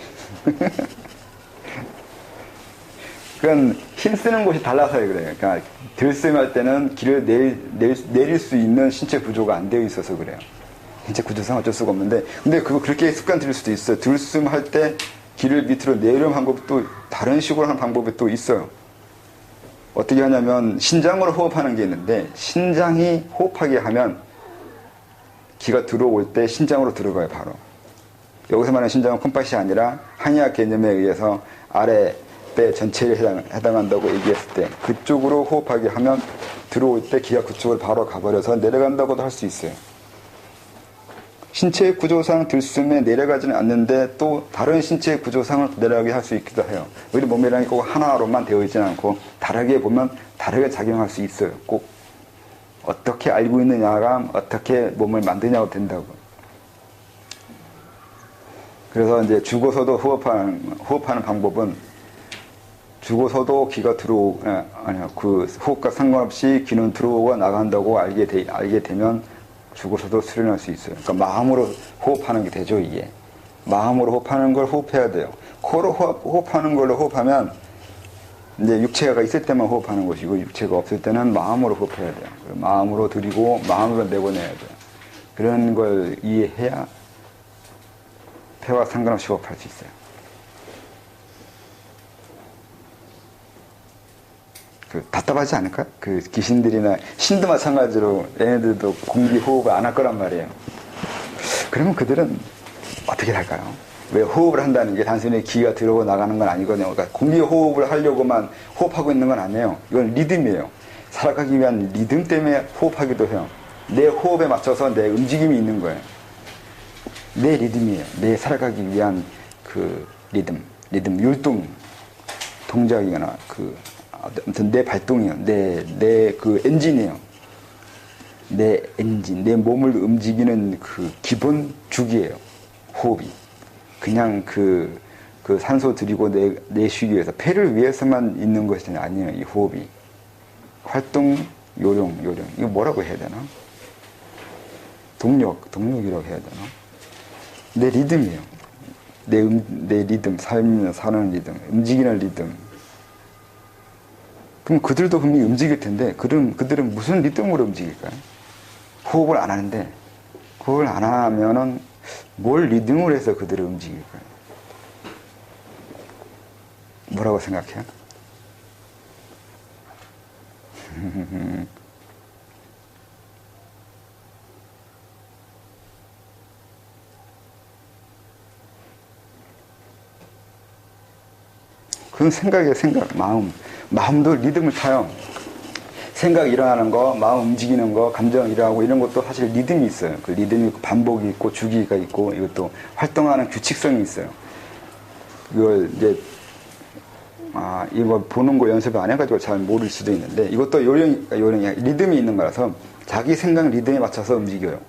그건 힘쓰는 곳이 달라서 그래요. 그러니까 들숨할 때는 기를 내릴 수 있는 신체 구조가 안 되어 있어서 그래요. 신체 구조상 어쩔 수가 없는데 근데 그렇게 습관 들일 수도 있어요. 들숨할 때 기를 밑으로 내리는 방법도 다른 식으로 하는 방법이 또 있어요. 어떻게 하냐면 신장으로 호흡하는 게 있는데 신장이 호흡하게 하면 기가 들어올 때 신장으로 들어가요. 바로. 여기서 말하는 신장은 콩팥이 아니라 한의학 개념에 의해서 아래 배 전체에 해당한다고 얘기했을 때 그쪽으로 호흡하게 하면 들어올 때 기가 그쪽으로 바로 가버려서 내려간다고도 할 수 있어요. 신체의 구조상 들숨에 내려가지는 않는데 또 다른 신체의 구조상을 내려가게 할 수 있기도 해요. 우리 몸이라는 게 꼭 하나로만 되어 있지는 않고 다르게 보면 다르게 작용할 수 있어요. 꼭 어떻게 알고 있느냐가 어떻게 몸을 만드냐고 된다고. 그래서 이제 죽어서도 호흡하는 방법은 죽어서도 기가 호흡과 상관없이 기는 들어오고 나간다고 알게 되면 죽어서도 수련할 수 있어요. 그러니까 마음으로 호흡하는 게 되죠, 이게. 마음으로 호흡하는 걸 호흡해야 돼요. 코로 호흡하는 걸로 호흡하면 이제 육체가 있을 때만 호흡하는 것이고 육체가 없을 때는 마음으로 호흡해야 돼요. 마음으로 들이고 마음으로 내보내야 돼요. 그런 걸 이해해야 폐와 상관없이 호흡할 수 있어요. 답답하지 않을까? 귀신들이나 신도 마찬가지로 얘네들도 공기 호흡을 안 할 거란 말이에요. 그러면 그들은 어떻게 할까요? 왜 호흡을 한다는 게 단순히 기가 들어오고 나가는 건 아니거든요. 그러니까 공기 호흡을 하려고만 호흡하고 있는 건 아니에요. 이건 리듬이에요. 살아가기 위한 리듬 때문에 호흡하기도 해요. 내 호흡에 맞춰서 내 움직임이 있는 거예요. 내 리듬이에요. 내 살아가기 위한 그 리듬, 율동, 동작이거나 아무튼 내 발동이에요. 내 그 엔진이에요. 내 엔진, 내 몸을 움직이는 그 기본 주기예요. 호흡이. 그냥 그 산소 들이고 내쉬기 위해서, 폐를 위해서만 있는 것이 아니에요. 이 호흡이. 활동, 요령. 이거 뭐라고 해야 되나? 동력이라고 해야 되나? 내 리듬이에요. 내 리듬, 사는 리듬, 움직이는 리듬. 그럼 그들도 분명히 움직일 텐데, 그들은 무슨 리듬으로 움직일까요? 호흡을 안 하는데, 호흡을 안 하면은 뭘 리듬으로 해서 그들을 움직일까요? 뭐라고 생각해요? 그건 생각, 마음도 리듬을 타요. 생각 일어나는 거, 마음 움직이는 거, 감정 일어나고 이런 것도 사실 리듬이 있어요. 그 리듬이 반복이 있고 주기가 있고 이것도 활동하는 규칙성이 있어요. 이걸 이제 이거 보는 거 연습을 안 해가지고 잘 모를 수도 있는데, 이것도 요령이 리듬이 있는 거라서 자기 생각 리듬에 맞춰서 움직여요.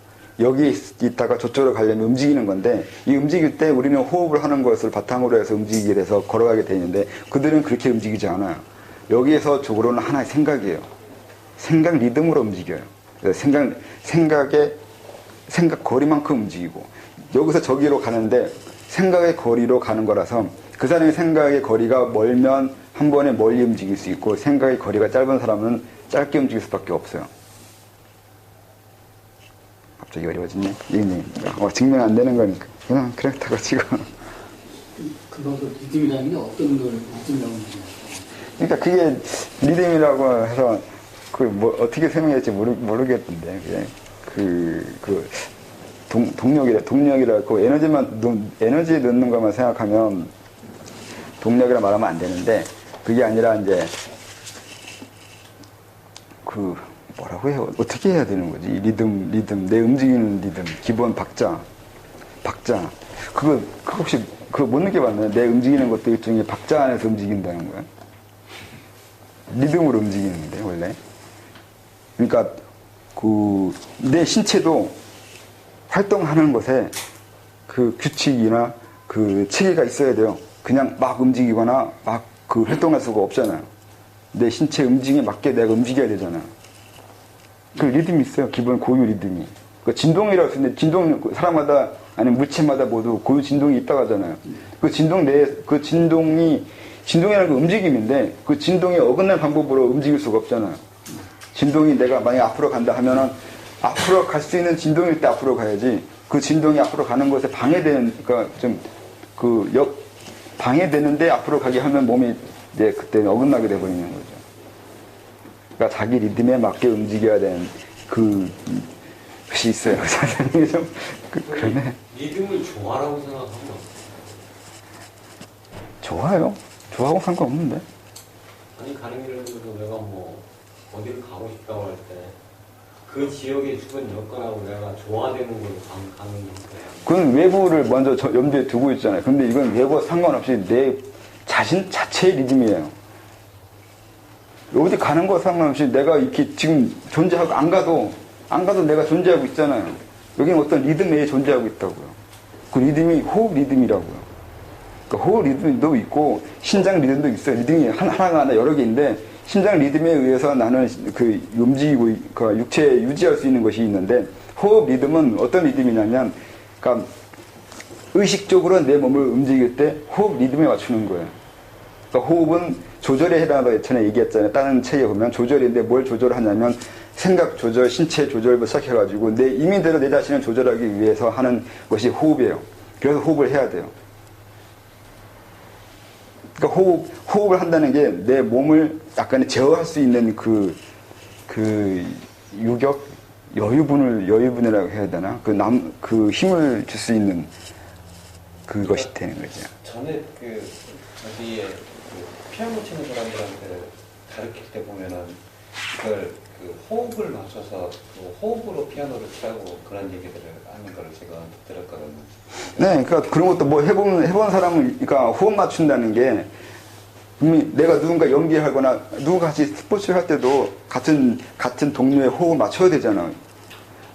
여기 있다가 저쪽으로 가려면 움직이는 건데, 이 움직일 때 우리는 호흡을 하는 것을 바탕으로 해서 움직이게 돼서 걸어가게 되는데, 그들은 그렇게 움직이지 않아요. 여기에서 저쪽으로는 하나의 생각이에요. 생각 리듬으로 움직여요. 생각 거리만큼 움직이고, 여기서 저기로 가는데 생각의 거리로 가는 거라서, 그 사람의 생각의 거리가 멀면 한 번에 멀리 움직일 수 있고, 생각의 거리가 짧은 사람은 짧게 움직일 수밖에 없어요. 갑자기 어려워지네. 증명 안 되는 거니까 그냥 그렇다고 치고. 그것도 리듬이라는 게 어떤 걸 리듬이라고 하는지. 그러니까 그게 리듬이라고 해서 어떻게 설명할지 모르겠던데, 동력이라고 에너지 넣는 것만 생각하면 동력이라 말하면 안 되는데, 그게 아니라 이제 뭐라고 해요? 어떻게 해야 되는 거지? 리듬, 내 움직이는 리듬, 기본 박자. 그거 혹시 못 느껴봤나요? 내 움직이는 것도 일종의 박자 안에서 움직인다는 거야. 리듬으로 움직이는데, 원래. 그러니까, 내 신체도 활동하는 것에 그 규칙이나 그 체계가 있어야 돼요. 그냥 막 움직이거나 막 활동할 수가 없잖아요. 내 신체 움직임에 맞게 내가 움직여야 되잖아요. 그 리듬이 있어요. 기본 고유 리듬이. 그 진동이라고 했는데, 사람마다, 아니 물체마다 모두 고유 진동이 있다고 하잖아요. 진동이라는 건 움직임인데, 그 진동에 어긋난 방법으로 움직일 수가 없잖아요. 진동이 내가 만약에 앞으로 간다 하면은, 앞으로 갈 수 있는 진동일 때 앞으로 가야지, 그 진동이 앞으로 가는 것에 방해되는데 앞으로 가게 하면 몸이 이제 그때 어긋나게 돼버리는 거죠. 그러니까 자기 리듬에 맞게 움직여야 되는 것이 있어요. 선생님이 좀 그러네. 리듬을 좋아라고 생각하면 좋아요. 좋아하고 상관없는데. 아니, 가는 길에서 내가 어디를 가고 싶다고 할 때 그 지역의 주변 여건하고 내가 좋아되는 걸로 가는 거예요. 그건 외부를 먼저 염두에 두고 있잖아요. 근데 이건 외부와 상관없이 내 자신 자체의 리듬이에요. 어디 가는 거 상관없이 내가 이렇게 지금 존재하고 안 가도 내가 존재하고 있잖아요. 여기는 어떤 리듬에 존재하고 있다고요. 그 리듬이 호흡 리듬이라고요. 그러니까 호흡 리듬도 있고 신장 리듬도 있어요. 리듬이 하나가 아니라 여러 개인데, 신장 리듬에 의해서 나는 움직이고 육체에 유지할 수 있는 것이 있는데, 호흡 리듬은 어떤 리듬이냐면, 그러니까 의식적으로 내 몸을 움직일 때 호흡 리듬에 맞추는 거예요. 그러니까 호흡은 조절에 해당한다고 전에 얘기했잖아요. 다른 책에 보면 조절인데, 뭘 조절하냐면 생각 조절, 신체 조절부터 시작해가지고 내 임의대로 내 자신을 조절하기 위해서 하는 것이 호흡이에요. 그래서 호흡을 해야 돼요. 그러니까 호흡을 한다는 게 내 몸을 약간의 제어할 수 있는 여유분이라고 해야 되나? 그 힘을 줄 수 있는 그것이 되는 거죠. 전에 저기에 피아노 치는 사람들한테 가르칠 때 보면은 그걸 호흡을 맞춰서 호흡으로 피아노를 치라고 그런 얘기들을 하는 걸 제가 들었거든요. 네, 그러니까 그런 것도 뭐 해본 사람은, 그러니까 호흡 맞춘다는 게, 내가 누군가 연기하거나 누군가 같이 스포츠를 할 때도 같은 동료의 호흡을 맞춰야 되잖아요.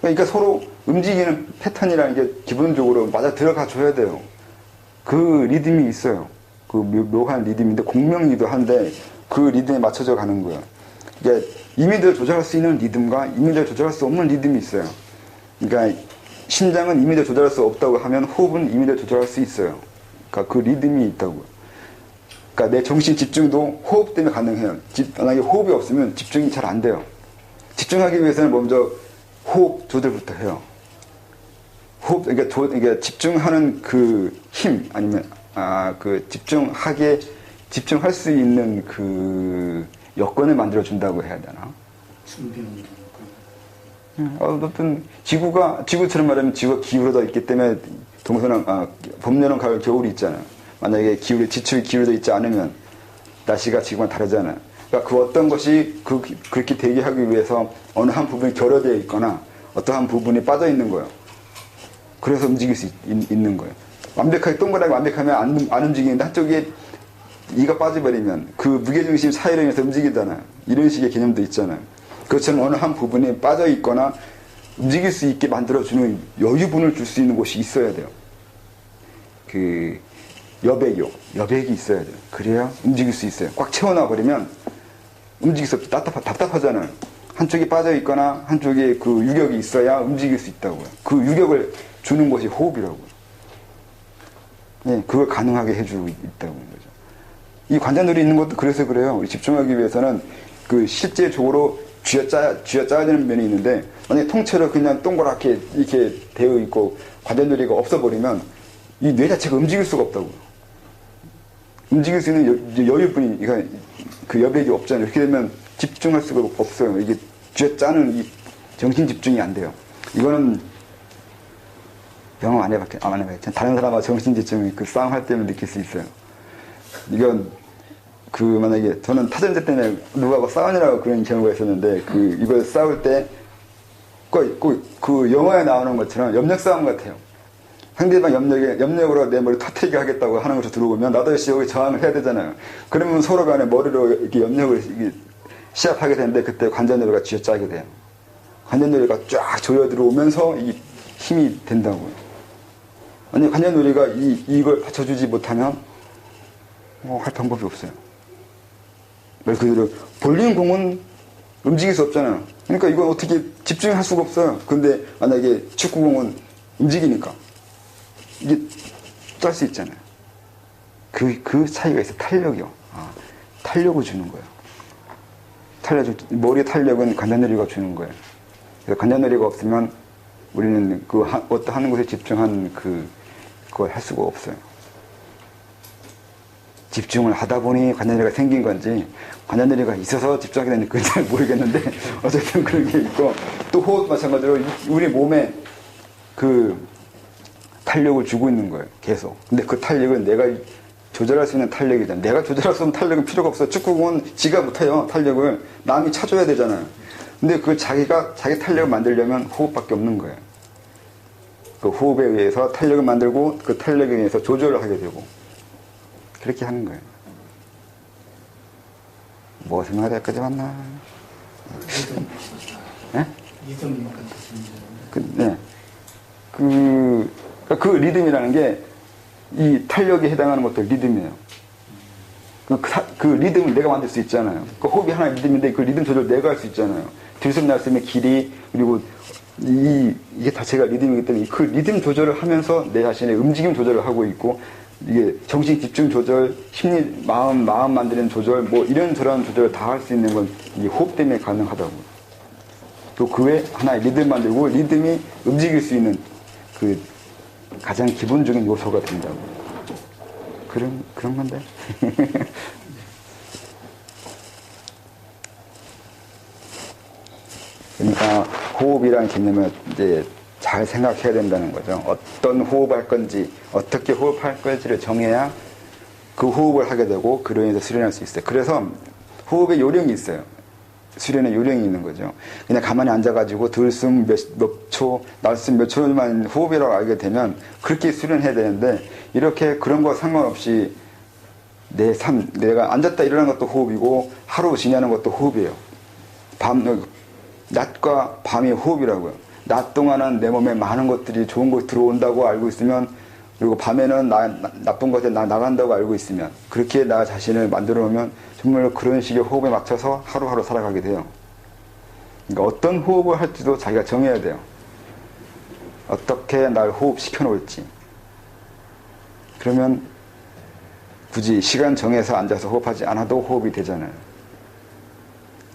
그러니까 서로 움직이는 패턴이라는 게 기본적으로 맞아 들어가 줘야 돼요. 그 리듬이 있어요. 그 묘한 리듬인데, 공명이기도 한데, 그 리듬에 맞춰져 가는 거예요. 그러니까 임의대로 조절할 수 있는 리듬과 임의대로 조절할 수 없는 리듬이 있어요. 그러니까 심장은 임의대로 조절할 수 없다고 하면 호흡은 임의대로 조절할 수 있어요. 그러니까 그 리듬이 있다고요. 그러니까 내 정신 집중도 호흡 때문에 가능해요. 만약에 호흡이 없으면 집중이 잘 안 돼요. 집중하기 위해서는 먼저 호흡 조절부터 해요. 호흡, 그러니까 집중하는 그 힘, 아니면, 집중할 수 있는 그 여건을 만들어준다고 해야 되나? 준비하는 어떤 지구처럼 말하면 지구가 기울어져 있기 때문에 봄, 여름, 가을, 겨울이 있잖아요. 만약에 지축이 기울어져 있지 않으면 날씨가 지구랑 다르잖아요. 그러니까 그 어떤 것이 그렇게 되게 하기 위해서 어느 한 부분이 결여되어 있거나 어떠한 부분이 빠져 있는 거예요. 그래서 움직일 수 있는 거예요. 완벽하게 동그랗게 완벽하면 안 움직이는데 한쪽에 이가 빠져버리면 그 무게중심 차이로 인해서 움직이잖아요. 이런 식의 개념도 있잖아요. 그것처럼 어느 한 부분이 빠져 있거나 움직일 수 있게 만들어주는 여유분을 줄 수 있는 곳이 있어야 돼요. 여백이 있어야 돼요. 그래야 움직일 수 있어요. 꽉 채워놔버리면 움직일 수 없고 답답하잖아요. 한쪽이 빠져 있거나 한쪽에 그 유격이 있어야 움직일 수 있다고요. 그 유격을 주는 것이 호흡이라고요. 네, 그걸 가능하게 해주고 있다고 하는 거죠. 이 관자놀이 있는 것도 그래서 그래요. 우리 집중하기 위해서는 실제적으로 쥐어짜야 되는 면이 있는데, 만약에 통째로 그냥 동그랗게 이렇게 되어 있고 관자놀이가 없어버리면 이 뇌 자체가 움직일 수가 없다고요. 움직일 수 있는 여유분이, 그러니까 그 여백이 없잖아요. 이렇게 되면 집중할 수가 없어요. 이게 쥐어짜는 이 정신 집중이 안 돼요. 이거는 영어 안 해봤겠죠. 다른 사람과 정신 집중이 싸움할 때면 느낄 수 있어요. 이건 만약에 저는 타전제 때문에 누구하고 싸우느라고 그런 경우가 있었는데, 이걸 싸울 때 그 영화에 나오는 것처럼 염력 싸움 같아요. 상대방 염력으로 내 머리 터뜨리게 하겠다고 하는 것을 들어오면 나도 역시 여기 저항을 해야 되잖아요. 그러면 서로 간에 머리로 이렇게 염력을 시합하게 되는데, 그때 관자놀이가 쥐어짜게 돼요. 관자놀이가 쫙 조여 들어오면서 이 힘이 된다고요. 만약 관자놀이가 이걸 받쳐주지 못하면 할 방법이 없어요. 말 그대로 볼링공은 움직일 수 없잖아요. 그러니까 이건 어떻게 집중할 수가 없어요. 근데 만약에 축구공은 움직이니까 이게 짤 수 있잖아요. 그 차이가 있어요. 탄력이요. 탄력을 주는 거예요. 머리의 탄력은 관자놀이가 주는 거예요. 그래서 관자놀이가 없으면 우리는 어떤 하는 것에 집중한 그걸 할 수가 없어요. 집중을 하다 보니 관자놀이가 생긴 건지, 관자놀이가 있어서 집중하게 되는 건지 잘 모르겠는데, 어쨌든 그런 게 있고, 또 호흡도 마찬가지로 우리 몸에 탄력을 주고 있는 거예요. 계속. 근데 그 탄력은 내가 조절할 수 있는 탄력이잖아요. 내가 조절할 수 있는 탄력은 필요가 없어요. 축구공은 지가 못해요. 탄력을. 남이 차줘야 되잖아요. 근데 자기 탄력을 만들려면 호흡밖에 없는 거예요. 그 호흡에 의해서 탄력을 만들고, 그 탄력에 의해서 조절을 하게 되고, 그렇게 하는 거예요. 뭐 설명해야 될 거지 맞나? 네? 네. 그 리듬이라는 게 이 탄력에 해당하는 것도 리듬이에요. 그 리듬을 내가 만들 수 있잖아요. 그 호흡이 하나의 리듬인데 그 리듬 조절 내가 할 수 있잖아요. 들숨 날숨의 길이, 그리고 이게 자체가 리듬이기 때문에 그 리듬 조절을 하면서 내 자신의 움직임 조절을 하고 있고, 이게 정신 집중 조절, 심리, 마음 만드는 조절, 뭐 이런저런 조절을 다 할 수 있는 건 이 호흡 때문에 가능하다고. 또 그 외에 하나의 리듬 만들고, 리듬이 움직일 수 있는 가장 기본적인 요소가 된다고. 그런 건데. 그러니까 호흡이라는 개념을 이제 잘 생각해야 된다는 거죠. 어떤 호흡할 건지, 어떻게 호흡할 건지를 정해야 그 호흡을 하게 되고 그로 인해서 수련할 수 있어요. 그래서 호흡에 요령이 있어요. 수련에 요령이 있는 거죠. 그냥 가만히 앉아가지고 들숨 몇 초, 날숨 몇 초만 호흡이라고 알게 되면 그렇게 수련해야 되는데 이렇게 그런 거 상관없이 내 삶, 내가 앉았다 일어나는 것도 호흡이고 하루 지내는 것도 호흡이에요. 낮과 밤이 호흡이라고요. 낮 동안은 내 몸에 많은 것들이 좋은 것 들어온다고 알고 있으면 그리고 밤에는 나쁜 것에 나간다고 알고 있으면 그렇게 나 자신을 만들어 놓으면 정말 그런 식의 호흡에 맞춰서 하루하루 살아가게 돼요. 그러니까 어떤 호흡을 할지도 자기가 정해야 돼요. 어떻게 날 호흡시켜 놓을지. 그러면 굳이 시간 정해서 앉아서 호흡하지 않아도 호흡이 되잖아요.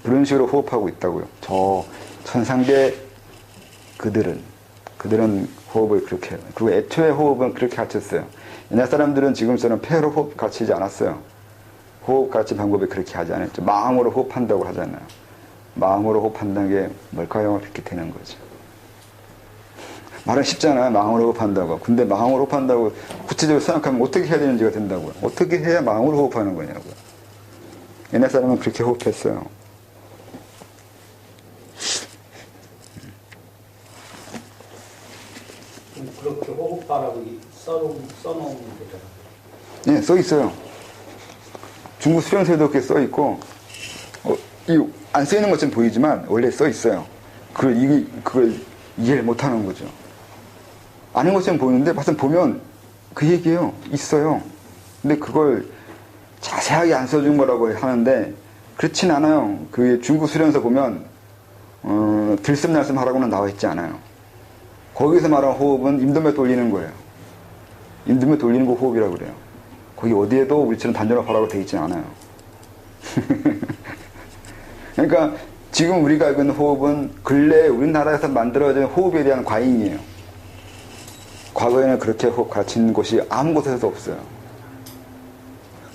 그런 식으로 호흡하고 있다고요. 저 천상계 그들은 호흡을 그렇게 해요. 그리고 애초에 호흡은 그렇게 가르쳤어요. 옛날 사람들은 지금처럼 폐로 호흡 가르치지 않았어요. 호흡 가르친 방법이 그렇게 하지 않았죠. 마음으로 호흡한다고 하잖아요. 마음으로 호흡한다는 게 뭘까요? 이렇게 되는 거죠. 말은 쉽잖아요. 마음으로 호흡한다고. 근데 마음으로 호흡한다고 구체적으로 생각하면 어떻게 해야 되는지가 된다고요. 어떻게 해야 마음으로 호흡하는 거냐고요. 옛날 사람은 그렇게 호흡했어요. 그렇게 호흡하라고 써놓으면 되잖아요. 네, 써 있어요. 중국 수련서에도 그렇게 써 있고, 안 써 있는 것처럼 보이지만 원래 써 있어요. 그걸 이해를 못 하는 거죠. 아는 것처럼 보이는데 막상 보면 그 얘기예요. 있어요. 근데 그걸 자세하게 안 써준 거라고 하는데 그렇진 않아요. 그 중국 수련서 보면 들숨날숨 하라고는 나와 있지 않아요. 거기서 말하는 호흡은 임동맥 돌리는 거예요. 임동맥 돌리는 거 호흡이라고 그래요. 거기 어디에도 우리처럼 단전호흡하라고 되어 있지 않아요. 그러니까 지금 우리가 알고 있는 호흡은 근래 우리나라에서 만들어진 호흡에 대한 과잉이에요. 과거에는 그렇게 호흡 가르치는 곳이 아무 곳에서도 없어요.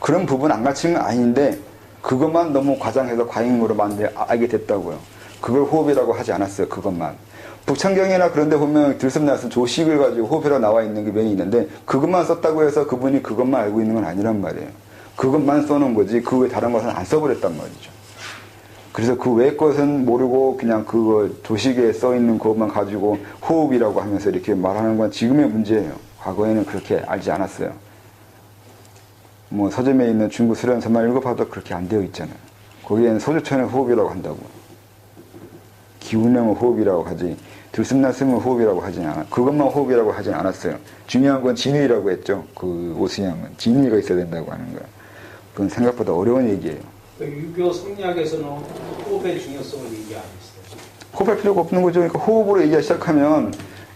그런 부분 안 가르치는 건 아닌데 그것만 너무 과장해서 과잉으로 알게 됐다고요. 그걸 호흡이라고 하지 않았어요. 그것만. 북창경이나 그런 데 보면 들숨날숨 조식을 가지고 호흡이라고 나와 있는 게 면이 있는데 그것만 썼다고 해서 그분이 그것만 알고 있는 건 아니란 말이에요. 그것만 써놓은 거지 그 외 다른 것은 안 써버렸단 말이죠. 그래서 그 외 것은 모르고 그냥 그거 조식에 써있는 그것만 가지고 호흡이라고 하면서 이렇게 말하는 건 지금의 문제예요. 과거에는 그렇게 알지 않았어요. 뭐 서점에 있는 중국 수련서만 읽어봐도 그렇게 안 되어 있잖아요. 거기에는 소주천의 호흡이라고 한다고. 기운형 호흡이라고 하지 들숨날숨은 호흡이라고 하진 않아. 그것만 호흡이라고 하진 않았어요. 중요한 건 진의라고 했죠. 그 오승양은 진의가 있어야 된다고 하는 거예요. 그건 생각보다 어려운 얘기예요. 유교 성리학에서는 호흡의 중요성을 얘기 안 했어요. 호흡할 필요가 없는 거죠. 그러니까 호흡으로 얘기하기 시작하면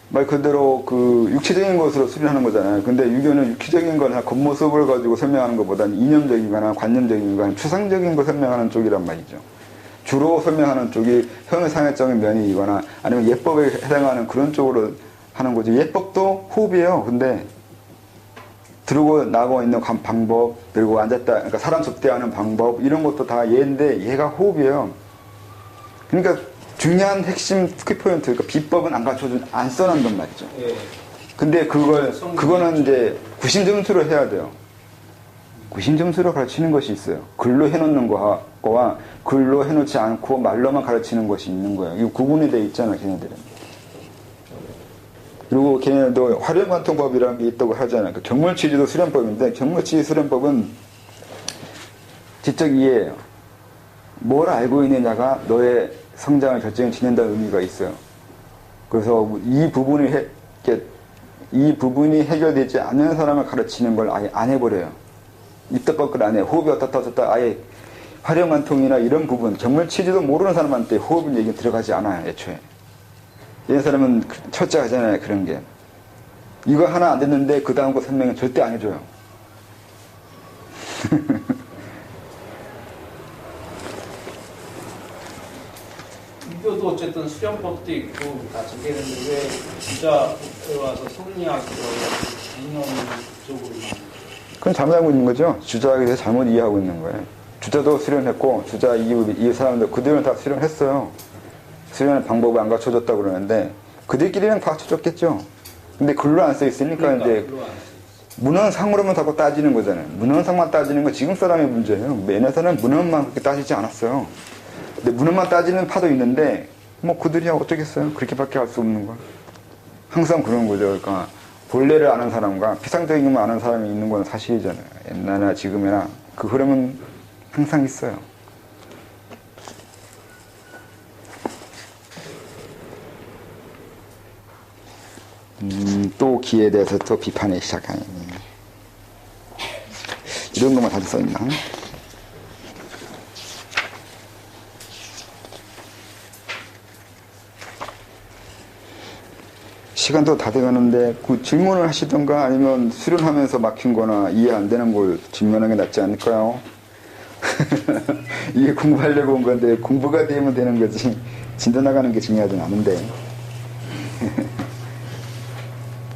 말 그대로 그 육체적인 것으로 수련하는 거잖아요. 근데 유교는 육체적인 거나 겉모습을 가지고 설명하는 것보다는 이념적인 거나 관념적인 거나 추상적인 걸 설명하는 쪽이란 말이죠. 주로 설명하는 쪽이 형상학적인 면이거나 아니면 예법에 해당하는 그런 쪽으로 하는 거죠. 예법도 호흡이에요. 근데 들고 나고 있는 방법, 그리고 앉았다, 그러니까 사람 접대하는 방법, 이런 것도 다 예인데 얘가 호흡이에요. 그러니까 중요한 핵심 키포인트, 그러니까 비법은 안 써놓는단 말이죠. 예. 근데 그거는 이제 구심점수로 해야 돼요. 구심점수로 가르치는 것이 있어요. 글로 해놓는 거와 글로 해놓지 않고 말로만 가르치는 것이 있는 거예요. 이거 구분이 돼 있잖아, 걔네들은. 그리고 걔네도 활용관통법이라는 게 있다고 하잖아요. 그 경물치지도 수련법인데, 경물치지 수련법은 지적 이해예요. 뭘 알고 있느냐가 너의 성장을 결정을 지낸다는 의미가 있어요. 그래서 이 부분이 해결되지 않는 사람을 가르치는 걸 아예 안 해버려요. 입도 뻗글 안 해. 호흡이 어떻다 아예 활용관통이나 이런 부분, 경물치지도 모르는 사람한테 호흡 얘기 들어가지 않아요, 애초에. 이런 사람은 철저하잖아요, 그런 게. 이거 하나 안 됐는데 그 다음 거 설명은 절대 안 해줘요. 유교도 어쨌든 수련법도 있고 다 적혀있는데 왜 주자에 와서 성리학으로 이념적으로만. 그건 잘못 알고 있는 거죠. 주자에 대해서 잘못 이해하고 있는 거예요. 주자도 수련했고 주자 이 사람들 그들은 다 수련했어요. 수련의 방법을 안 가르쳐줬다고 그러는데 그들끼리는 가르쳐 줬겠죠. 근데 글로 안 써 있으니까 이제 문헌상으로만 자꾸 따지는 거잖아요. 문헌상만 따지는 건 지금 사람의 문제예요. 옛날에는 문헌만 그렇게 따지지 않았어요. 근데 문헌만 따지는 파도 있는데 뭐 그들이 어쩌겠어요. 그렇게밖에 할 수 없는 걸. 항상 그런 거죠. 그러니까 본래를 아는 사람과 피상적인 것만 아는 사람이 있는 건 사실이잖아요. 옛날이나 지금이나 그 흐름은 항상 있어요. 또 기에 대해서 또 비판을 시작하네. 이런 것만 다시 써있나? 시간도 다 돼가는데 그 질문을 하시던가 아니면 수련하면서 막힌 거나 이해 안 되는 걸 질문하는 게 낫지 않을까요? 이게 공부하려고 온 건데 공부가 되면 되는 거지 진도 나가는 게 중요하진 않은데.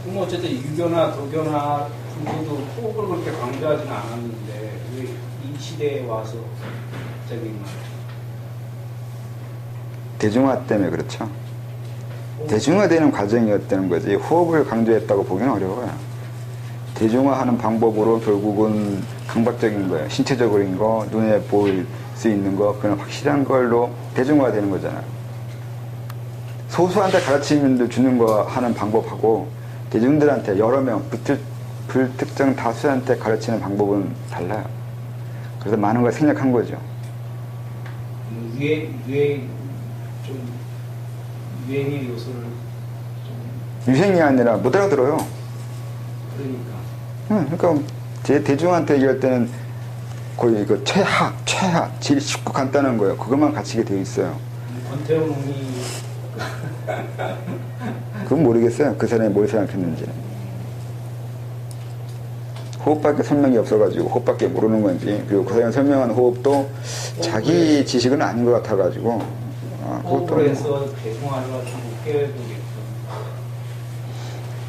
뭐 어쨌든 유교나 도교나 불교도 호흡을 그렇게 강조하지는 않았는데 왜 이 시대에 와서 갑자기 대중화 때문에 그렇죠. 대중화되는 과정이었다는 거지 호흡을 강조했다고 보기는 어려워요. 대중화하는 방법으로 결국은 강박적인 거예요. 신체적인 거, 눈에 보일 수 있는 거, 그런 확실한 걸로 대중화되는 거잖아요. 소수한테 가르치면 주는 거 하는 방법하고 대중들한테 여러 명, 불특정 다수한테 가르치는 방법은 달라요. 그래서 많은 걸 생략한 거죠. 유행의 요소를 좀 유행이 아니라 못 알아들어요. 그러니까 그러니까 제 대중한테 얘기할 때는 거의 이거 최하, 제일 쉽고 간단한 거예요. 그것만 가르치게 되어 있어요. 권태웅이 그건 모르겠어요. 그 사람이 뭘 생각했는지는. 호흡밖에 설명이 없어가지고 호흡밖에 모르는 건지, 그리고 그 사람이 설명한 호흡도 자기 지식은 아닌 것 같아가지고 호흡으로 해서 대중화를 좀 깨우겠죠.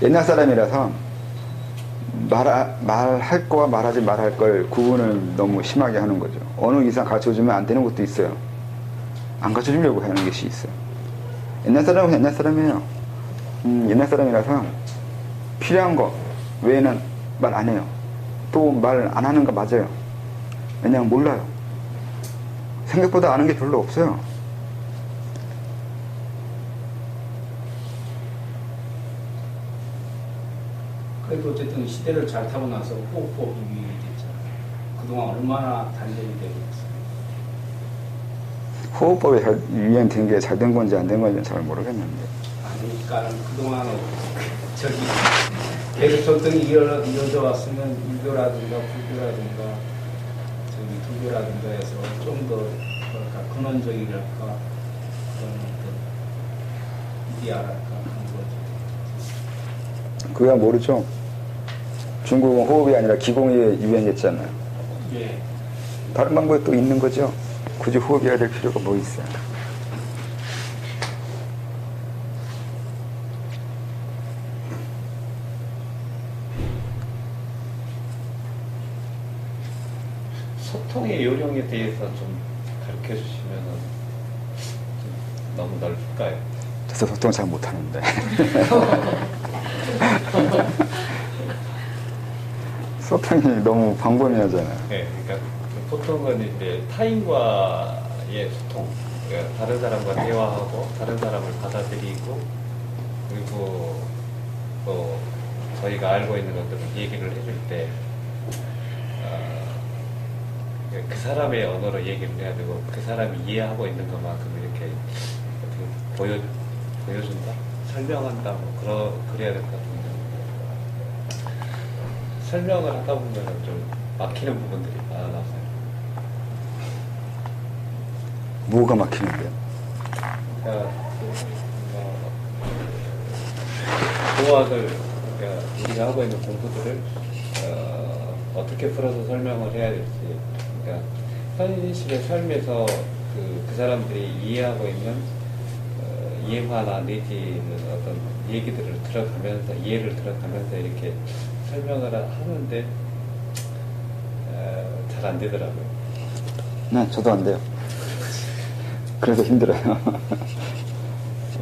옛날 사람이라서 말할 거와 말하지 말할 걸 구분을 너무 심하게 하는 거죠. 어느 이상 가르쳐주면 안 되는 것도 있어요. 안 가르쳐주려고 하는 것이 있어요. 옛날 사람은 옛날 사람이에요. 옛날 사람이라서 필요한 거 외에는 말 안 해요. 또 말 안 하는 거 맞아요. 왜냐면 몰라요. 생각보다 아는 게 별로 없어요. 그래도 어쨌든 시대를 잘 타고 나서 호흡법이 유행됐잖아요. 그동안 얼마나 단절이 되고 있어요. 호흡법이 유행된 게 잘 된 건지 안 된 건지 잘 모르겠는데. 아니, 그러니까 그동안 저기 계속 전통이 이어져 왔으면 유교라든가 불교라든가 저기 도교라든가 해서 좀 더 뭐랄까 근원적이랄까 그런 어떤 이데아랄까 그런 거죠. 그거 모르죠. 중국은 호흡이 아니라 기공이 유행했잖아요. 예. 다른 방법이 또 있는 거죠. 굳이 호흡이어야 될 필요가 뭐 있어요. 소통의 요령에 대해서 좀 가르쳐 주시면 너무 넓을까요? 저도 소통 잘 못하는데. 소통이 너무 광범위하잖아요. 네, 그러니까 보통은 이제 타인과의 소통, 그러니까 다른 사람과 대화하고 다른 사람을 받아들이고 그리고 또 저희가 알고 있는 것들을 얘기를 해줄 때 그 사람의 언어로 얘기를 해야 되고 그 사람이 이해하고 있는 것만큼 이렇게 보여준다, 설명한다, 뭐 그래야 될 것 같은데 설명을 하다 보면 좀 막히는 부분들이 많아서요. 뭐가 막히는데요? 그러니까 도학을 그러니까 우리가 하고 있는 공부들을 어떻게 풀어서 설명을 해야 될지, 그러니까 현실의 삶에서 그 사람들이 이해하고 있는 이해화나 내지는 어떤 얘기들을 들어가면서 이해를 들어가면서 이렇게 설명을 하는데 잘 안 되더라고요. 네, 저도 안 돼요. 그래서 힘들어요.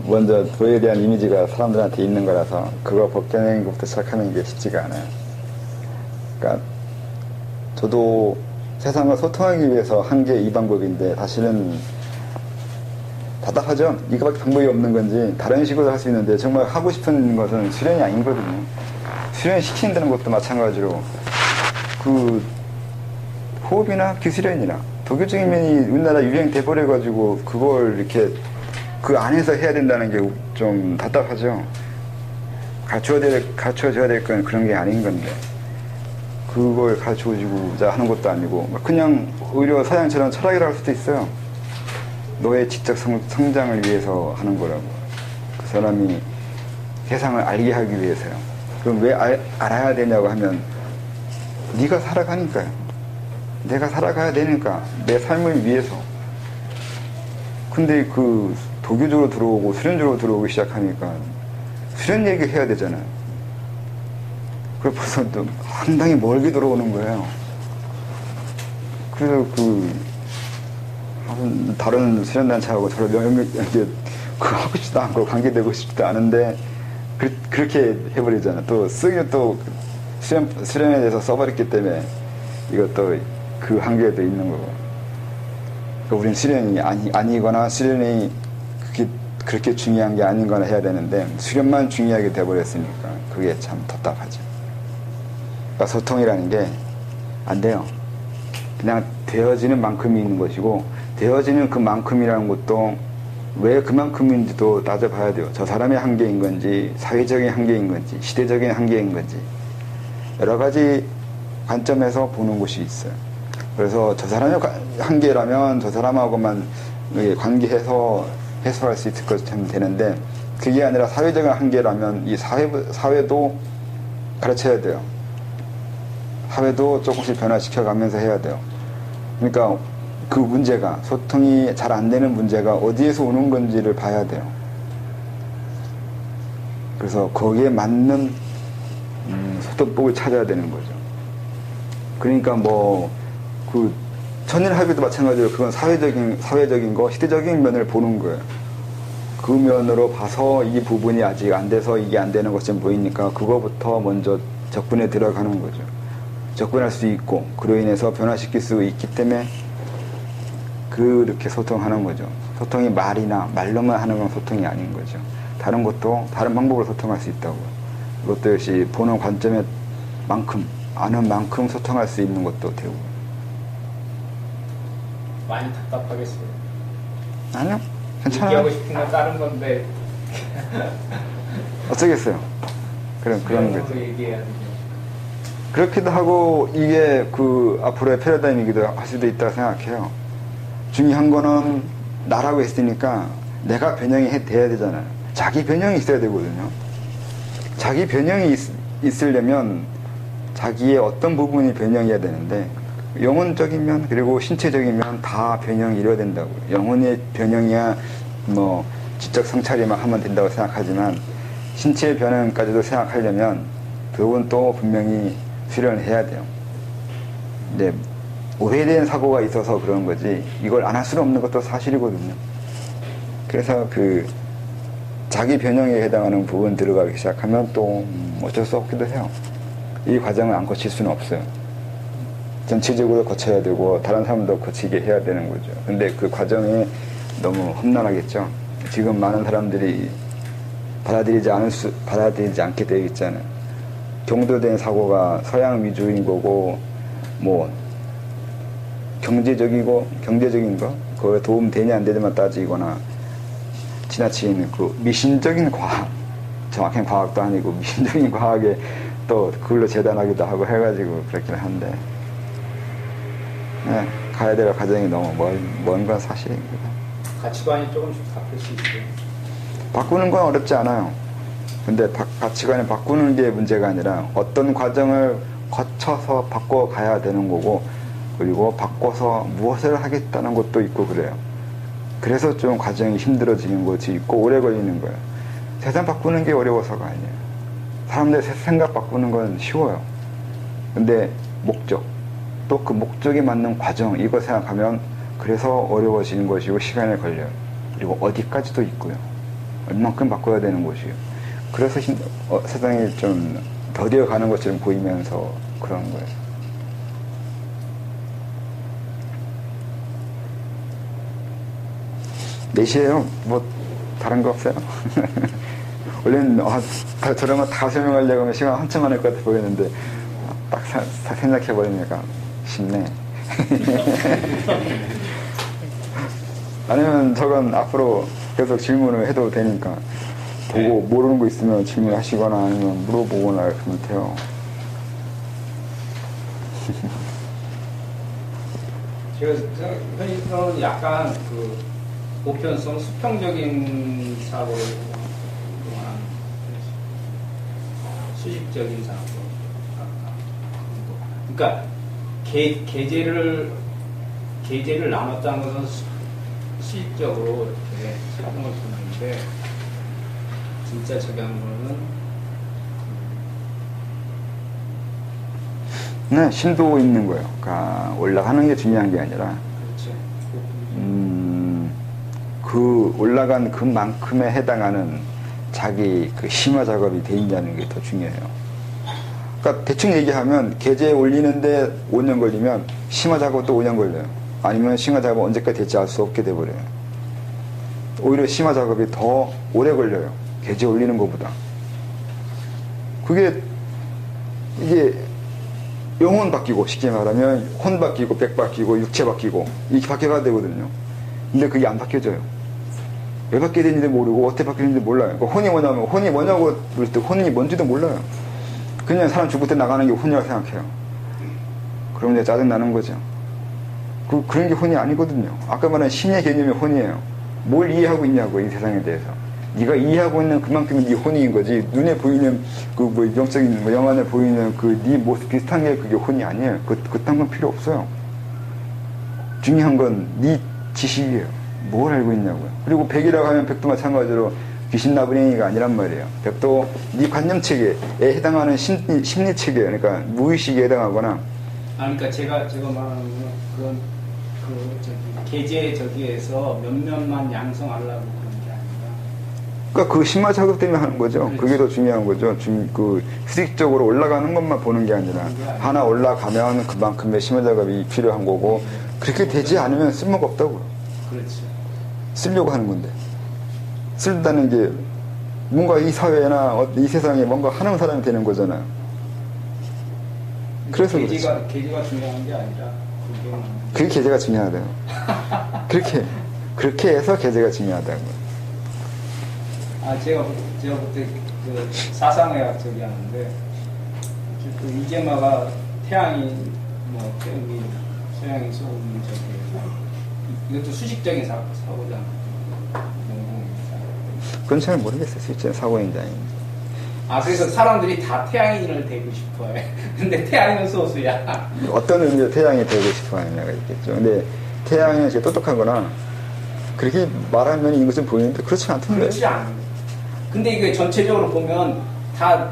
먼저 도에 대한 이미지가 사람들한테 있는 거라서 그거 벗겨내는 것부터 시작하는 게 쉽지가 않아요. 그러니까 저도 세상과 소통하기 위해서 한 게 이 방법인데 사실은 답답하죠. 이거밖에 방법이 없는 건지 다른 식으로 할 수 있는데 정말 하고 싶은 것은 수련이 아니거든요. 수련 시킨다는 것도 마찬가지로 그 호흡이나 기수련이나 도교적인 면이 우리나라 유행돼 버려가지고 그걸 이렇게 그 안에서 해야 된다는 게 좀 답답하죠. 가르쳐줘야 될 건 그런 게 아닌 건데 그걸 가르쳐주고자 하는 것도 아니고 그냥 오히려 서양처럼 철학이라 할 수도 있어요. 너의 지적 성장을 위해서 하는 거라고. 그 사람이 세상을 알게 하기 위해서요. 그럼 왜 알아야 되냐고 하면 네가 살아가니까요. 내가 살아가야 되니까 내 삶을 위해서. 근데 그 도교적으로 들어오고 수련적으로 들어오기 시작하니까 수련 얘기 해야 되잖아요. 그래 벌써 또 상당히 멀게 들어오는 거예요. 그래서 다른 수련단체하고 저를 그거 하고 싶지도 않고 관계되고 싶지도 않은데 그렇게 해버리잖아요. 또 쓰기 또 수련에 대해서 써버렸기 때문에 이것도 그 한계도 있는 거고. 그러니까 우린 수련이 아니거나 수련이 그렇게 중요한 게 아닌 거나 해야 되는데 수련만 중요하게 돼버렸으니까 그게 참 답답하죠. 그러니까 소통이라는 게 안 돼요. 그냥 되어지는 만큼이 있는 것이고 되어지는 그 만큼이라는 것도 왜 그만큼인지도 따져봐야 돼요. 저 사람의 한계인 건지 사회적인 한계인 건지 시대적인 한계인 건지 여러 가지 관점에서 보는 것이 있어요. 그래서 저 사람의 한계라면 저 사람하고만 관계해서 해소할 수 있을 것처럼 되는데 그게 아니라 사회적인 한계라면 이 사회도 가르쳐야 돼요. 사회도 조금씩 변화시켜가면서 해야 돼요. 그러니까 그 문제가 소통이 잘 안 되는 문제가 어디에서 오는 건지를 봐야 돼요. 그래서 거기에 맞는 소통법을 찾아야 되는 거죠. 그러니까 그 천일합의도 마찬가지로 그건 사회적인 거, 시대적인 면을 보는 거예요. 그 면으로 봐서 이 부분이 아직 안 돼서 이게 안 되는 것처럼 보이니까 그거부터 먼저 접근에 들어가는 거죠. 접근할 수 있고 그로 인해서 변화시킬 수 있기 때문에 그렇게 소통하는 거죠. 소통이 말로만 하는 건 소통이 아닌 거죠. 다른 것도 다른 방법으로 소통할 수 있다고. 이것도 역시 보는 관점에 아는 만큼 소통할 수 있는 것도 되고. 많이 답답하겠어요. 아니요, 괜찮아요. 얘기하고 싶은 건 다른 건데 어쩌겠어요. 그런 거죠. 얘기해야 되죠. 그렇기도 하고 이게 그 앞으로의 패러다임이기도 할 수도 있다고 생각해요. 중요한 거는 나라고 했으니까 내가 변형이 돼야 되잖아요. 자기 변형이 있어야 되거든요. 자기 변형이 있으려면 자기의 어떤 부분이 변형해야 되는데 영혼적인 면 그리고 신체적인 면 다 변형이 이루어야 된다고. 영혼의 변형이야 지적 성찰이만 하면 된다고 생각하지만 신체의 변형까지도 생각하려면 그건 또 분명히 수련을 해야 돼요. 근데 오래된 사고가 있어서 그런 거지 이걸 안 할 수는 없는 것도 사실이거든요. 그래서 그 자기 변형에 해당하는 부분 들어가기 시작하면 또 어쩔 수 없기도 해요. 이 과정을 안 거칠 수는 없어요. 전체적으로 거쳐야 되고 다른 사람도 거치게 해야 되는 거죠. 근데 그 과정이 너무 험난하겠죠. 지금 많은 사람들이 받아들이지 않게 되어 있잖아요. 경도된 사고가 서양 위주인 거고 경제적인 거 그거에 도움 되냐 안 되냐만 따지거나 지나친 그 미신적인 과학, 정확한 과학도 아니고 미신적인 과학에 또 그걸로 재단하기도 하고 해가지고 그렇긴 한데 가야 될 과정이 너무 먼 건 사실입니다. 가치관이 조금씩 바뀔 수 있어요. 바꾸는 건 어렵지 않아요. 근데 가치관을 바꾸는 게 문제가 아니라 어떤 과정을 거쳐서 바꿔가야 되는 거고 그리고 바꿔서 무엇을 하겠다는 것도 있고 그래요. 그래서 좀 과정이 힘들어지는 것이 있고 오래 걸리는 거예요. 세상 바꾸는 게 어려워서가 아니에요. 사람들 생각 바꾸는 건 쉬워요. 근데 목적, 또 그 목적에 맞는 과정 이거 생각하면 그래서 어려워지는 것이고 시간이 걸려요. 그리고 어디까지도 있고요. 얼만큼 바꿔야 되는 곳이에요. 그래서 세상이 좀 더디어 가는 것처럼 보이면서 그런 거예요. 넷이에요. 뭐 다른 거 없어요? 원래는 저런 거 다 설명하려고 하면 시간 한참 많을 것 같아 보이는데 딱 생각해버리니까 쉽네. 아니면 저건 앞으로 계속 질문을 해도 되니까 보고 모르는 거 있으면 질문하시거나 아니면 물어보거나 이렇게 하면 돼요. 제가 현실은 약간 그 보편성, 수평적인 사고를 그동안 수직적인 사고. 그러니까 계제를 나눴다는 것은 수직적으로 이렇게 설명을 주는데 진짜 저기 하는 거는 네, 심도 있는 거예요. 그러니까 올라가는 게 중요한 게 아니라 그렇죠. 그 올라간 그만큼에 해당하는 자기 그 심화 작업이 돼 있냐는 게 더 중요해요. 그러니까 대충 얘기하면 계제에 올리는데 5년 걸리면 심화 작업도 5년 걸려요. 아니면 심화 작업 언제까지 될지 알 수 없게 돼버려요. 오히려 심화 작업이 더 오래 걸려요. 계제 올리는 것보다. 이게 영혼 바뀌고 쉽게 말하면 혼 바뀌고 백 바뀌고 육체 바뀌고 이렇게 바뀌어가야 되거든요. 근데 그게 안 바뀌어져요. 왜 바뀌어야 되는지 모르고 어떻게 바뀌는지 몰라요. 그러니까 혼이 뭐냐고 물을 때 혼이 뭔지도 몰라요. 그냥 사람 죽을 때 나가는 게 혼이라고 생각해요. 그러면 이제 짜증나는 거죠. 그런 게 혼이 아니거든요. 아까 말한 신의 개념이 혼이에요. 뭘 이해하고 있냐고, 이 세상에 대해서. 네가 이해하고 있는 그만큼이 네 혼인 거지. 눈에 보이는 영적인 영안에 보이는 네 모습 비슷한 게 그게 혼이 아니에요. 그딴 건 필요 없어요. 중요한 건 네 지식이에요. 뭘 알고 있냐고요. 그리고 백이라고 하면 백도 마찬가지로 귀신 나쁜 행위가 아니란 말이에요. 백도 네 관념 체계에 해당하는 심리 체계예요. 그러니까 무의식에 해당하거나. 그러니까 제가 말하는 건 계제 저기에서 몇몇만 양성하려고 그런 게 아니라. 그러니까 그 심화 작업 때문에 하는 거죠. 그렇지. 그게 더 중요한 거죠. 수직적으로 올라가는 것만 보는 게 아니라 하나 올라가면 그만큼의 심화 작업이 필요한 거고 그렇게 되지 않으면 쓸모가 없다고요. 그렇죠. 쓰려고 하는 건데. 쓴다는 게 뭔가 이 사회나 이 세상에 뭔가 하는 사람이 되는 거잖아요. 그래서 계제가 중요한 게 아니라 그게 계제가 중요하대요. 그렇게 해서 계제가 중요하다고. 제가 그때 그 사상의학 저기 하는데 그 이재마가 태양이 태양이 서양이 소음이 저기 이것도 수직적인 사고잖아. 그건 잘 모르겠어요. 실제 사고인지 아닌지. 그래서 사람들이 다 태양인을 되고 싶어해. 근데 태양인은 소수야. 어떤 의미로 태양이 되고 싶어 하느냐가 있겠죠. 근데 태양이 제가 똑똑하거나 그렇게 말하면 이것은 보이는데 그렇지 않던데. 그렇지 않아요. 근데 이게 전체적으로 보면 다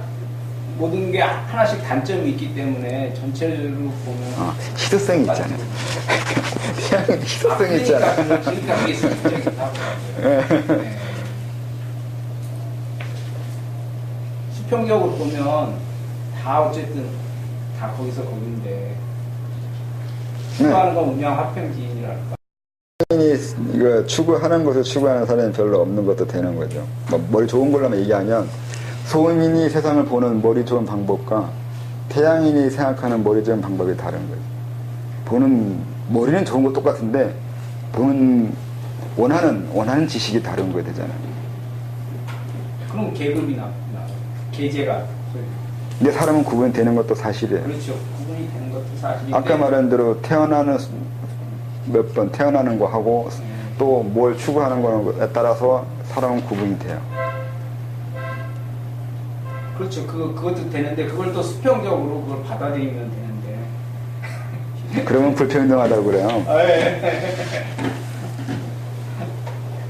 모든 게 하나씩 단점이 있기 때문에 전체적으로 보면 희소성이 있잖아요. 태양은 희소성이 있잖아. 그러니까 그게 수직적인 사고예요. 수평적으로 보면 다 어쨌든 다 거기서 거긴데 추구하는 건 운명 화평지인이랄까. 이거 추구하는 것을 추구하는 사람이 별로 없는 것도 되는 거죠. 머리 좋은 걸로만 얘기하면 소음인이 세상을 보는 머리 좋은 방법과 태양인이 생각하는 머리 좋은 방법이 다른 거예요. 보는 머리는 좋은 거 똑같은데 보는 원하는 지식이 다른 거야 되잖아요. 그럼 계급이 계제가. 근데 사람은 구분이 되는 것도 사실이에요. 그렇죠. 구분이 되는 것도 사실인데. 아까 말한 대로 몇 번 태어나는 거 하고 또 뭘 추구하는 거에 따라서 사람은 구분이 돼요. 그렇죠. 그것도 되는데 그걸 또 수평적으로 그걸 받아들이면 되는데. 그러면 불평등하다고 그래요.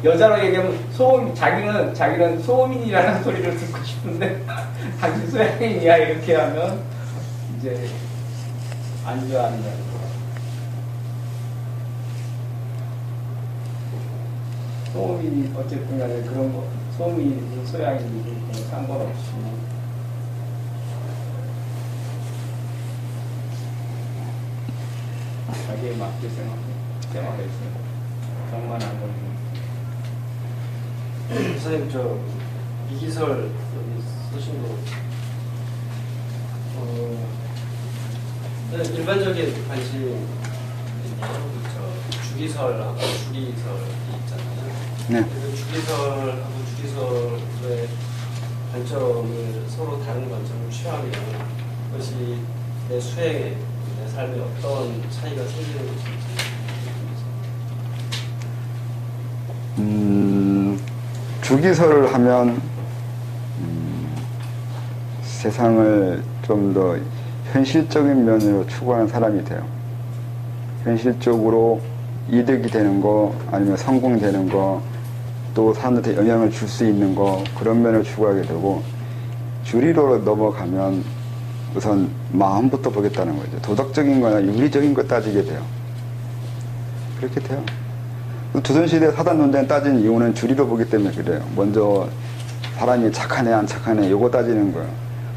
여자로 얘기하면 자기는 소음인이라는 소리를 듣고 싶은데 당신 소양인이야 이렇게 하면 이제 안 좋아하는 거야. 소음인이 어쨌든 간에 그런 거 소민이든 서양인이든 그런 상관없이 자기에 맞게 생활했어요. 병만 안 걸리면. 선생님 저 이기설 여기 쓰신 거 일반적인 관심 주기설하고 주기설이 있잖아요. 네. 그래서 주기설하고 주기설의 관점을 서로 다른 관점을 취하면 그것이 내 수행에 내 삶에 어떤 차이가 생기는 것인지. 주기설을 하면 세상을 좀 더 현실적인 면으로 추구하는 사람이 돼요. 현실적으로 이득이 되는 거, 아니면 성공되는 거, 또 사람들한테 영향을 줄 수 있는 거, 그런 면을 추구하게 되고, 주리로 넘어가면 우선 마음부터 보겠다는 거죠. 도덕적인 거나 윤리적인 거 따지게 돼요. 그렇게 돼요. 조선시대 사단논쟁 따진 이유는 주리로 보기 때문에 그래요. 먼저 사람이 착하네 안 착하네 요거 따지는 거예요.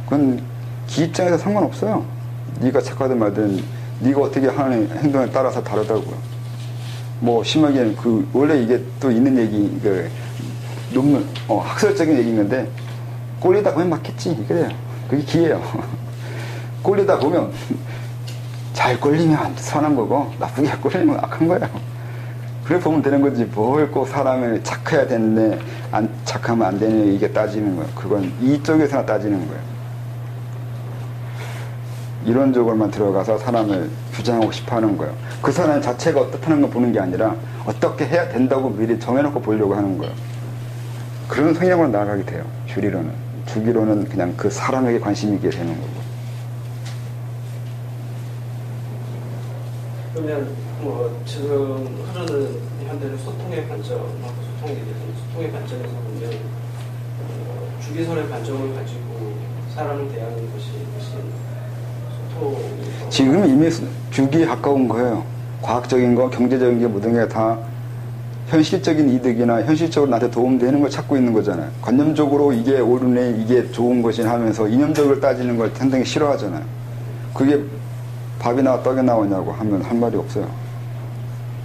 그건 기 입장에서 상관없어요. 네가 착하든 말든 네가 어떻게 하는 행동에 따라서 다르다고요. 뭐 심하게 원래 이게 또 있는 얘기, 논문 학설적인 얘기인데 꼴리다 보면 맞겠지 그래요. 그게 기예요. 꼴리다 보면 잘 꼴리면 선한 거고 나쁘게 꼴리면 악한 거예요. 그래 보면 되는 거지 뭘 꼭 사람을 착해야 되는데 안 착하면 안 되는 이게 따지는 거예요. 그건 이쪽에서나 따지는 거예요. 이론적으로만 들어가서 사람을 규정하고 싶어 하는 거예요. 그 사람 자체가 어떻다는 걸 보는 게 아니라 어떻게 해야 된다고 미리 정해놓고 보려고 하는 거예요. 그런 성향으로 나아가게 돼요. 주리로는. 주기로는 그냥 그 사람에게 관심이 있게 되는 거고. 그러면 뭐 지금 흐르는 현대의 소통의 관점하고 소통의 관점에서 보면 주기설의 관점을 가지고 사람을 대하는 것이 소통이 지금 이미 주기에 가까운 거예요. 과학적인 거, 경제적인 게 모든 게 다 현실적인 이득이나 현실적으로 나한테 도움되는 걸 찾고 있는 거잖아요. 관념적으로 이게 옳으네, 이게 좋은 것이나 하면서 이념적으로 따지는 걸 상당히 싫어하잖아요. 그게 밥이나 떡이 나오냐고 하면 할 말이 없어요.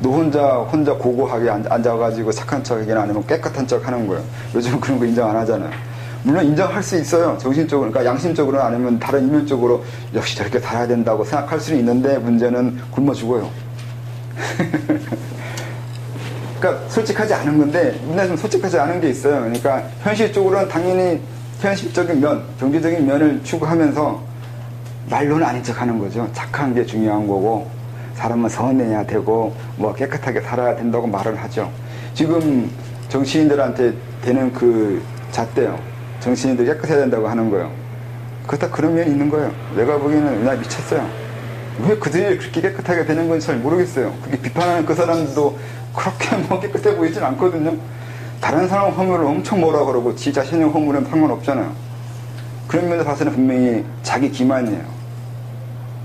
너 혼자 고고하게 앉아가지고 착한 척이나 아니면 깨끗한 척 하는 거예요. 요즘 그런 거 인정 안 하잖아요. 물론 인정할 수 있어요. 정신적으로, 그러니까 양심적으로 아니면 다른 이면적으로 역시 저렇게 살아야 된다고 생각할 수는 있는데 문제는 굶어 죽어요. 그러니까 솔직하지 않은 건데 문제는 솔직하지 않은 게 있어요. 그러니까 현실적으로는 당연히 현실적인 면, 경제적인 면을 추구하면서 말로는 아닌 척 하는 거죠. 착한 게 중요한 거고 사람은 선해야 되고 뭐 깨끗하게 살아야 된다고 말을 하죠. 지금 정치인들한테 되는 그 잣대요. 정치인들이 깨끗해야 된다고 하는 거예요. 그렇다 그런 면이 있는 거예요. 내가 보기에는 나 미쳤어요. 왜 그들이 그렇게 깨끗하게 되는 건지 잘 모르겠어요. 그게 비판하는 그 사람도 그렇게 뭐 깨끗해 보이진 않거든요. 다른 사람 허물을 엄청 뭐라 그러고 지 자신의 허물은 상관없잖아요. 그런 면에서 봐서는 분명히 자기 기만이에요.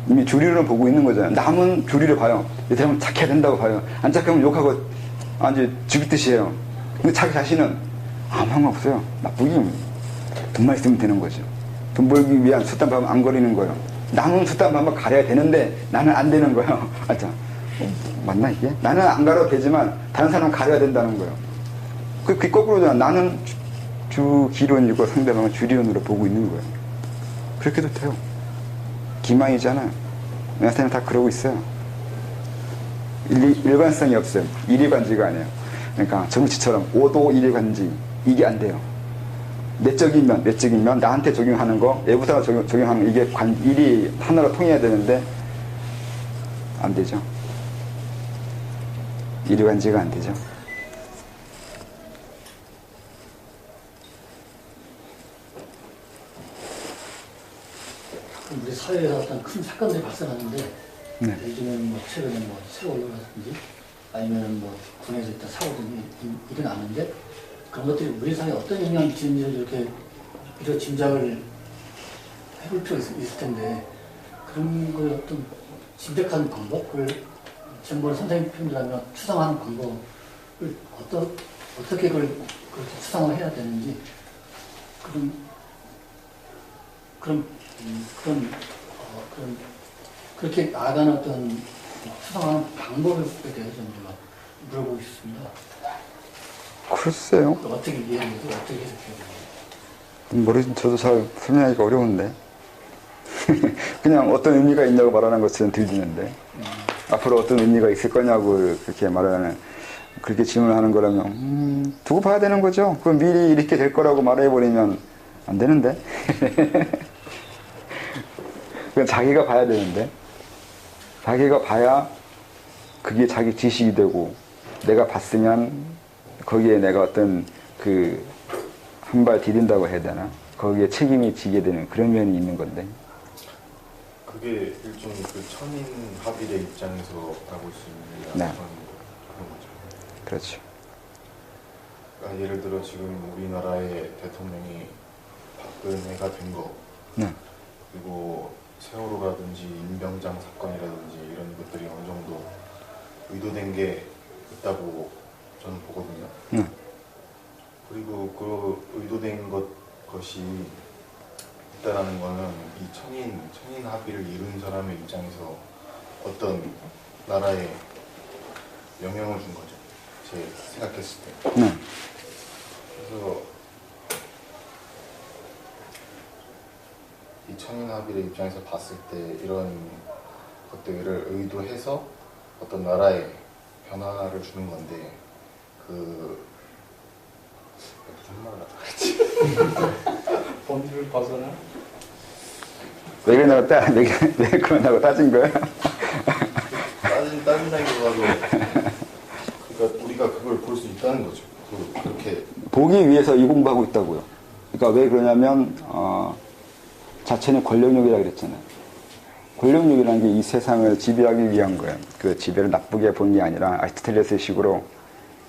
이미 주리를 보고 있는 거잖아요. 남은 주리를 봐요. 이 사람은 착해야 된다고 봐요. 안 착하면 욕하고 아주 죽일 듯이 해요. 근데 자기 자신은 아무 상관없어요. 나쁘기 돈만 있으면 되는 거죠. 돈 벌기 위한 수단 방법 안 거리는 거예요. 남은 수단 방법 가려야 되는데 나는 안 되는 거예요. 맞나 이게? 나는 안 가려도 되지만 다른 사람은 가려야 된다는 거예요. 그게 거꾸로잖아. 나는 주기론이고 상대방은 주리론으로 보고 있는 거예요. 그렇게도 돼요. 기망이잖아요. 선생님 다 그러고 있어요. 일관성이 없어요. 일이관지가 아니에요. 그러니까 정치처럼 5도 일관지 이게 안 돼요. 내적인 면 나한테 적용하는 거 외부사가 적용하는 거 이게 일이 하나로 통해야 되는데 안 되죠. 일관지가 안 되죠. 우리 사회에서 어떤 큰 사건들이 발생하는데 네. 요즘은 뭐 최근에 뭐 세월호라든지 아니면 뭐 군에서 있던 사고들이 일어나는데 그런 것들이 우리 사회에 어떤 영향을 미치는지 이렇게 이런 짐작을 해볼 필요가 있을 텐데 그런 걸 어떤 짐작하는 방법을 정보를 선생님 표현이라면 추상하는 방법을 어떻게 그걸 그렇게 추상을 해야 되는지 그렇게 나아가는 어떤 추상하는 방법에 대해서 좀 제가 물어보고 싶습니다. 글쎄요. 어떻게 이해하고 어떻게 해석해요? 저도 잘 설명하기가 어려운데. 그냥 어떤 의미가 있냐고 말하는 것처럼 들리는데. 앞으로 어떤 의미가 있을 거냐고 그렇게 말하는, 그렇게 질문하는 거라면, 두고 봐야 되는 거죠. 그럼 미리 이렇게 될 거라고 말해버리면 안 되는데. 그건 자기가 봐야 되는데. 자기가 봐야 그게 자기 지식이 되고, 내가 봤으면 거기에 내가 어떤 한 발 디딘다고 해야 되나? 거기에 책임이 지게 되는 그런 면이 있는 건데. 그게 일종의 천인 합일의 입장에서 나올 수 있는 네. 그런 거죠. 그렇죠. 그러니까 예를 들어 지금 우리나라의 대통령이 박근혜가 된 거, 네. 그리고 세월호라든지 임병장 사건이라든지 이런 것들이 어느 정도 의도된 게 있다고 저는 보거든요. 네. 그리고 그 의도된 것이 있다라는 거는 이 천인 합의를 이룬 사람의 입장에서 어떤 나라에 영향을 준 거죠. 제 생각했을 때. 네. 그래서 이 천인 합의의 입장에서 봤을 때 이런 것들을 의도해서 어떤 나라에 변화를 주는 건데 무슨 말을 하지? 범주를 벗어나? 왜 그러냐고 따진 거야? 따진다기보다도 그러니까 우리가 그걸 볼 수 있다는 거죠. 그렇게 보기 위해서 이 공부하고 있다고요. 그러니까 왜 그러냐면 자체는 권력욕이라고 그랬잖아요. 권력욕이라는 게 이 세상을 지배하기 위한 거예요. 그 지배를 나쁘게 본 게 아니라 아리스토텔레스의 식으로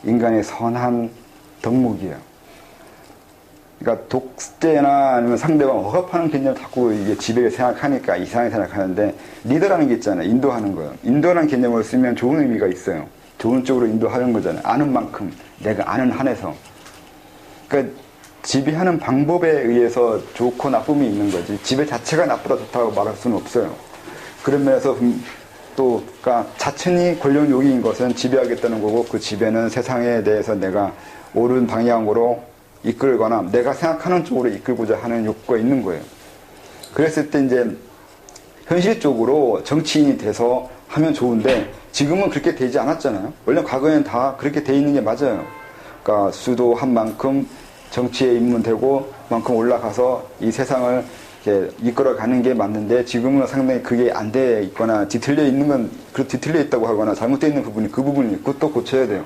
인간의 선한 덕목이에요. 그러니까 독재나 아니면 상대방 억압하는 개념을 자꾸 이게 지배를 생각하니까 이상하게 생각하는데, 리더라는 게 있잖아요. 인도하는 거예요. 인도라는 개념을 쓰면 좋은 의미가 있어요. 좋은 쪽으로 인도하는 거잖아요. 아는 만큼, 내가 아는 한에서. 그러니까 지배하는 방법에 의해서 좋고 나쁨이 있는 거지, 지배 자체가 나쁘다 좋다고 말할 수는 없어요. 그런 면에서 또 그러니까 자천이 권력욕인 것은 지배하겠다는 거고, 그 지배는 세상에 대해서 내가 옳은 방향으로 이끌거나 내가 생각하는 쪽으로 이끌고자 하는 욕구가 있는 거예요. 그랬을 때 이제 현실적으로 정치인이 돼서 하면 좋은데, 지금은 그렇게 되지 않았잖아요. 원래 과거에는 다 그렇게 돼 있는 게 맞아요. 그러니까 수도한 만큼 정치에 입문되고 만큼 올라가서 이 세상을 이렇게 이끌어가는 게 맞는데, 지금은 상당히 그게 안 돼 있거나 뒤틀려 있는 건, 뒤틀려 있다고 하거나 잘못되어 있는 부분이 그 부분이 그것도 고쳐야 돼요.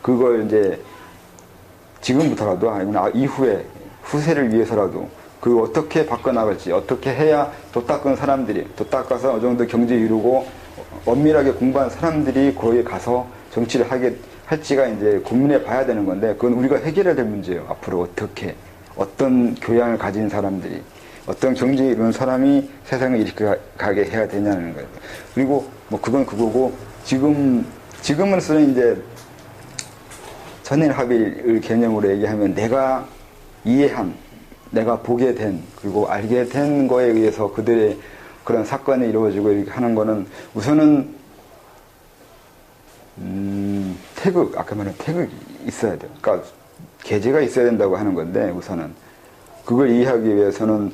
그걸 이제 지금부터라도 아니면 이후에 후세를 위해서라도 그 어떻게 바꿔나갈지, 어떻게 해야 도 닦은 사람들이, 도 닦아서 어느 정도 경제 이루고 엄밀하게 공부한 사람들이 거기에 가서 정치를 할지가 이제 고민해 봐야 되는 건데, 그건 우리가 해결해야 될 문제예요. 앞으로 어떻게, 어떤 교양을 가진 사람들이, 어떤 경제에 이루는 사람이 세상을 이렇게 가게 해야 되냐는 거예요. 그리고 뭐 그건 그거고, 지금은 쓰는 이제 천인 합의를 개념으로 얘기하면 내가 이해한, 내가 보게 된, 그리고 알게 된 거에 의해서 그들의 그런 사건이 이루어지고 이렇게 하는 거는 우선은 태극, 아까 말한 태극이 있어야 돼요. 그러니까 계제가 있어야 된다고 하는 건데, 우선은 그걸 이해하기 위해서는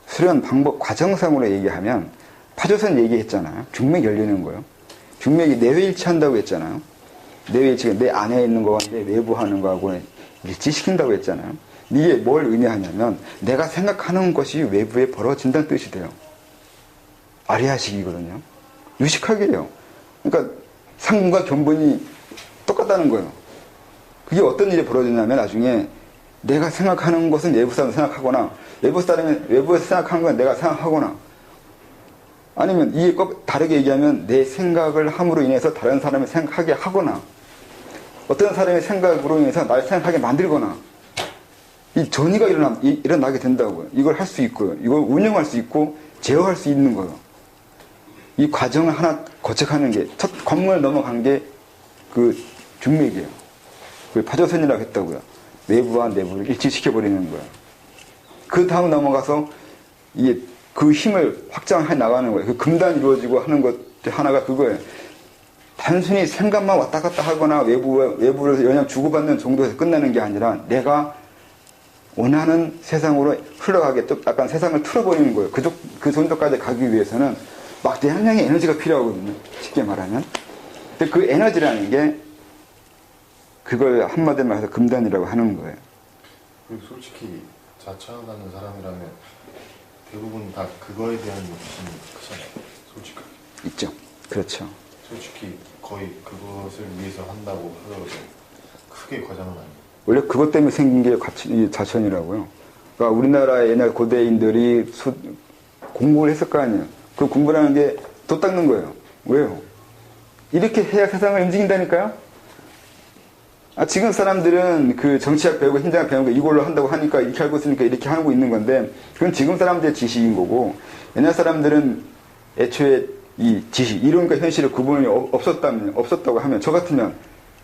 수련 방법 과정상으로 얘기하면 파조선 얘기했잖아요. 중맥 열리는 거예요. 중맥이 내외일치한다고 했잖아요. 내외일치가 내 안에 있는 거와 내 외부 하는 거하고 일치시킨다고 했잖아요. 이게 뭘 의미하냐면 내가 생각하는 것이 외부에 벌어진다는 뜻이 돼요. 아리아식이거든요. 유식하게요. 그러니까 상과 견본이 똑같다는 거예요. 그게 어떤 일이 벌어지냐면 나중에 내가 생각하는 것은 외부 사람이 생각하거나, 외부 사람이 외부에서 생각하는 건 내가 생각하거나, 아니면 이게 꼭 다르게 얘기하면 내 생각을 함으로 인해서 다른 사람이 생각하게 하거나, 어떤 사람의 생각으로 인해서 날 생각하게 만들거나, 이 전이가 일어나게 된다고요. 이걸 할 수 있고요. 이걸 운영할 수 있고 제어할 수 있는 거예요. 이 과정을 하나 거쳐가는 게, 첫 관문을 넘어간 게 그 중맥이에요. 그 파조선이라고 했다고요. 외부와 내부를 일치시켜버리는 거예요. 그 다음 넘어가서 이게 그 힘을 확장해 나가는 거예요. 그 금단이 이루어지고 하는 것 하나가 그거예요. 단순히 생각만 왔다 갔다 하거나 외부에서 영향 주고받는 정도에서 끝나는 게 아니라 내가 원하는 세상으로 흘러가게 약간 세상을 틀어버리는 거예요. 그 정도까지 가기 위해서는 막대한량의 에너지가 필요하거든요. 쉽게 말하면. 근데 그 에너지라는 게 그걸 한마디로 말해서 금단이라고 하는 거예요. 그리고 솔직히 자처하는 사람이라면 대부분 다 그거에 대한 욕심이 크잖아요. 솔직하게. 있죠. 그렇죠. 솔직히 거의 그것을 위해서 한다고 하더라도 크게 과장은 아니에요. 원래 그것 때문에 생긴 게 자천이라고요. 그러니까 우리나라의 옛날 고대인들이 공부를 했을 거 아니에요. 그 공부라는 게 도 닦는 거예요. 왜요? 이렇게 해야 세상을 움직인다니까요? 지금 사람들은 그 정치학 배우고 힘장학 배우고 이걸로 한다고 하니까 이렇게 알고 있으니까 이렇게 하고 있는 건데 그건 지금 사람들의 지식인 거고 옛날 사람들은 애초에 이 지식, 이론과 현실의 구분이 없었다고 하면 저 같으면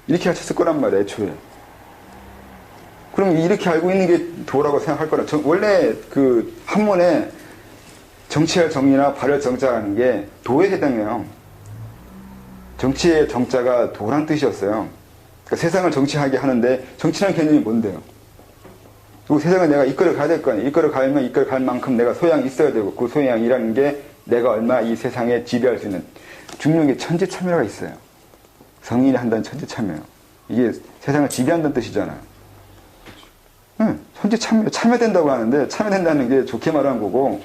이렇게 하셨을 거란 말이에요, 애초에. 그럼 이렇게 알고 있는 게 도라고 생각할 거라. 원래 그 한문에 정치할 정의나 발할 정자라는 게 도에 해당해요. 정치의 정자가 도란 뜻이었어요. 그러니까 세상을 정치하게 하는데 정치라는 개념이 뭔데요? 그리고 세상을 내가 이끌어 가야 될 거 아니에요. 이끌어 가려면 이끌어 갈 만큼 내가 소양이 있어야 되고 그 소양이라는 게 내가 얼마 이 세상에 지배할 수 있는 중력의 천지참여가 있어요. 성인이 한다는 천지참여예요. 이게 세상을 지배한다는 뜻이잖아요. 응, 참여된다고 하는데 참여된다는 게 좋게 말하는 거고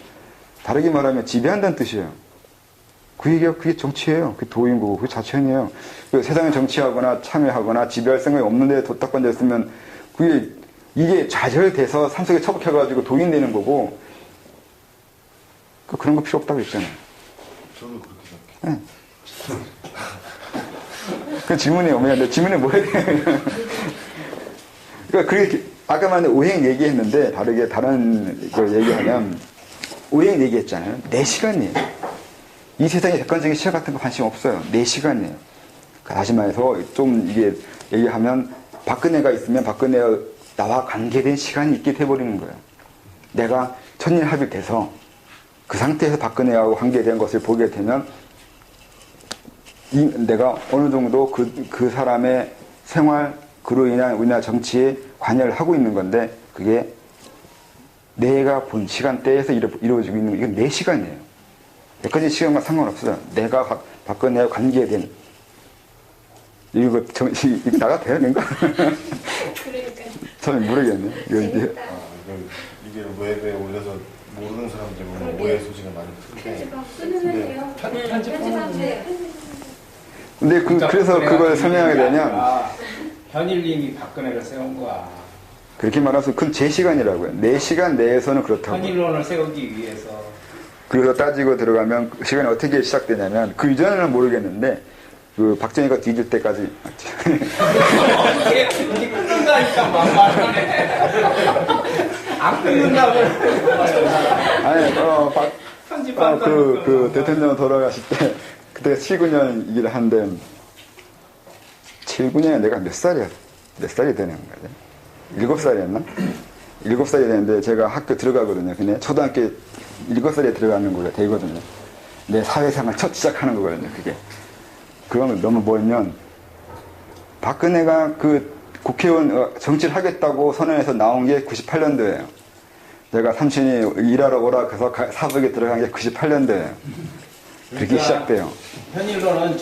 다르게 말하면 지배한다는 뜻이에요. 그게 정치예요. 그게 도인 거고 그게 자천이에요. 세상을 정치하거나 참여하거나 지배할 생각이 없는데 도딱반자 있으면 이게 좌절돼서 산속에 처박혀가지고 도인 되는 거고 그런 거 필요 없다고 했잖아요. 저도 그렇게 생각해요. 네. 그 질문이 뭐냐? 내 질문이 뭐야? 그러니까 그렇게 아까 말한 오행 얘기했는데 다른 걸 얘기하면 오행 얘기했잖아요. 내 시간이에요. 이 세상에 객관적인 시각 같은 거 관심 없어요. 내 시간이에요. 다시 말해서 좀 이게 얘기하면 박근혜가 있으면 박근혜와 나와 관계된 시간이 있게 돼버리는 거예요. 내가 천일합일돼서 그 상태에서 박근혜하고 관계된 것을 보게 되면 내가 어느 정도 그 사람의 생활, 그로 인한 우리나라 정치에 관여를 하고 있는 건데 그게 내가 본 시간대에서 이루어지고 있는 거 이건 내 시간이에요. 여기까지 시간과 상관없어요. 내가 박근혜와 관계된 이거 나가도 돼요? 뭔가? 그러니까요. 저는 모르겠네. 이게 웹에 올려서 모르는 사람들 보면 오해 소지가 많이 큰데. 편집하면 돼요. 근데 그래서 그걸 설명하게 되면 현일님이 박근혜를 세운 거야. 그렇게 말해서 그건 제 시간이라고요. 내 시간 내에서는 그렇다고. 현일론을 세우기 위해서. 그래서 따지고 들어가면 그 시간이 어떻게 시작되냐면 그 이전에는 모르겠는데 그 박정희가 뒤질 때까지 이게 끊는다니까 막말하네. 안 끊는다고. 아니 편집할 그 대통령 돌아가실 때 그때가 79년 일을 하는데 79년에 내가 몇 살이 되는 거죠? 7살이었나? 7살이 되는데 제가 학교 들어가거든요. 근데 초등학교 7살에 들어가는 거가 되거든요. 내 사회생활 첫 시작하는 거거든요. 그게. 그건 너무 멀면 박근혜가 그 국회의원 정치를 하겠다고 선언해서 나온 게 98년도예요. 제가 삼촌이 일하러 오라 해서 사석에 들어간 게 98년도예요. 그렇게 그러니까 시작돼요. 현일론은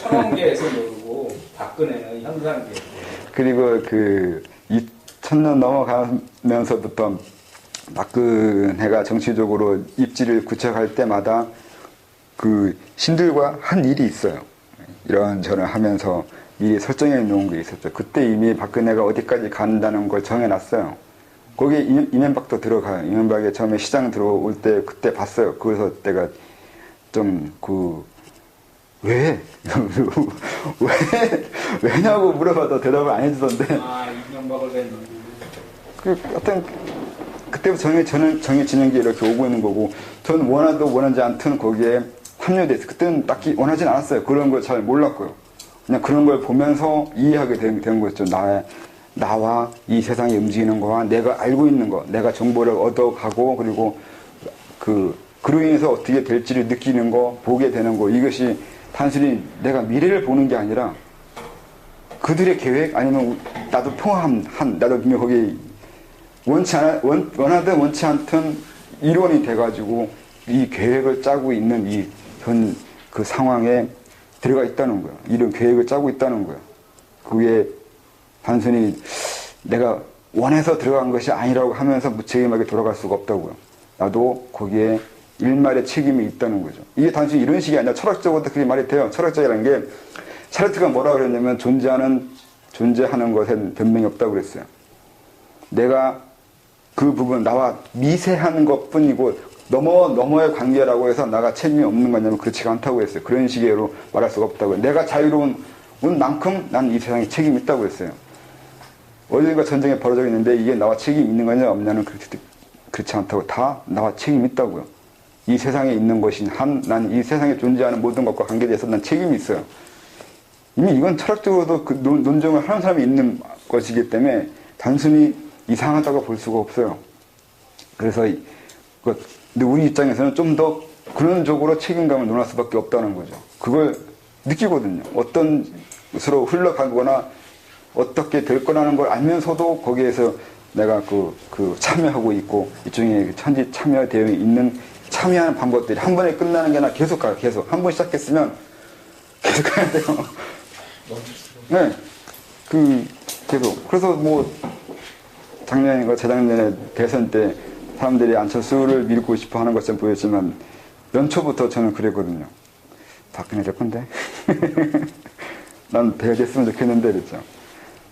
천원계에서 모르고 박근혜는 현상계에서. 그리고 그 2000년 넘어가면서부터 박근혜가 정치적으로 입지를 구축할 때마다 그 신들과 한 일이 있어요. 이런저런 하면서 미리 설정해 놓은 게 있었죠. 그때 이미 박근혜가 어디까지 간다는 걸 정해놨어요. 거기에 이명박도 들어가요. 이명박이 처음에 시장 들어올 때 그때 봤어요. 그래서 내가 좀 왜냐고 물어봐도 대답을 안 해주던데. 이명박을 낸. 하여튼 그때부터 정해지는 게 이렇게 오고 있는 거고 저는 원하지 않든 거기에 합류돼서 그때는 딱히 원하진 않았어요. 그런 걸 잘 몰랐고요. 그냥 그런 걸 보면서 이해하게 된 거죠. 나와 이 세상이 움직이는 거와 내가 알고 있는 거, 내가 정보를 얻어가고 그리고 그로 인해서 어떻게 될지를 느끼는 거, 보게 되는 거, 이것이 단순히 내가 미래를 보는 게 아니라 그들의 계획 아니면 나도 나도 분명 거기 원하든 원치 않든 일원이 돼가지고 이 계획을 짜고 있는 그 상황에 들어가 있다는 거예요. 이런 계획을 짜고 있다는 거예요. 그게 단순히 내가 원해서 들어간 것이 아니라고 하면서 무책임하게 돌아갈 수가 없다고요. 나도 거기에 일말의 책임이 있다는 거죠. 이게 단순히 이런 식이 아니라 철학적으로도 그게 말이 돼요. 철학적이라는 게 샤르트가 뭐라고 그랬냐면 존재하는 것엔 변명이 없다고 그랬어요. 내가 그 부분 나와 미세한 것뿐이고 너머의 관계라고 해서 나가 책임이 없는 거냐면 그렇지가 않다고 했어요. 그런 식으로 말할 수가 없다고요. 내가 자유로운 만큼 난 이 세상에 책임이 있다고 했어요. 어디가 전쟁이 벌어져 있는데 이게 나와 책임이 있는 거냐 없냐는 그렇지 않다고 다 나와 책임이 있다고요. 이 세상에 있는 것인 난 이 세상에 존재하는 모든 것과 관계돼서 난 책임이 있어요. 이미 이건 철학적으로도 그 논증을 하는 사람이 있는 것이기 때문에 단순히 이상하다고 볼 수가 없어요. 그래서 근데 우리 입장에서는 좀 더 근원적으로 책임감을 논할 수밖에 없다는 거죠. 그걸 느끼거든요. 어떤 것으로 흘러가거나 어떻게 될 거라는 걸 알면서도 거기에서 내가 참여하고 있고 이쪽에 천지 참여되어 있는 참여하는 방법들이 한 번에 끝나는 게 아니라 계속 가요. 계속 한 번 시작했으면 계속 가야 돼요. 네, 계속. 그래서 작년인가 재작년에 대선 때 사람들이 안철수를 밀고 싶어 하는 것처럼 보였지만 연초부터 저는 그랬거든요. 박근혜 될 건데. 난 배가 됐으면 좋겠는데 그랬죠.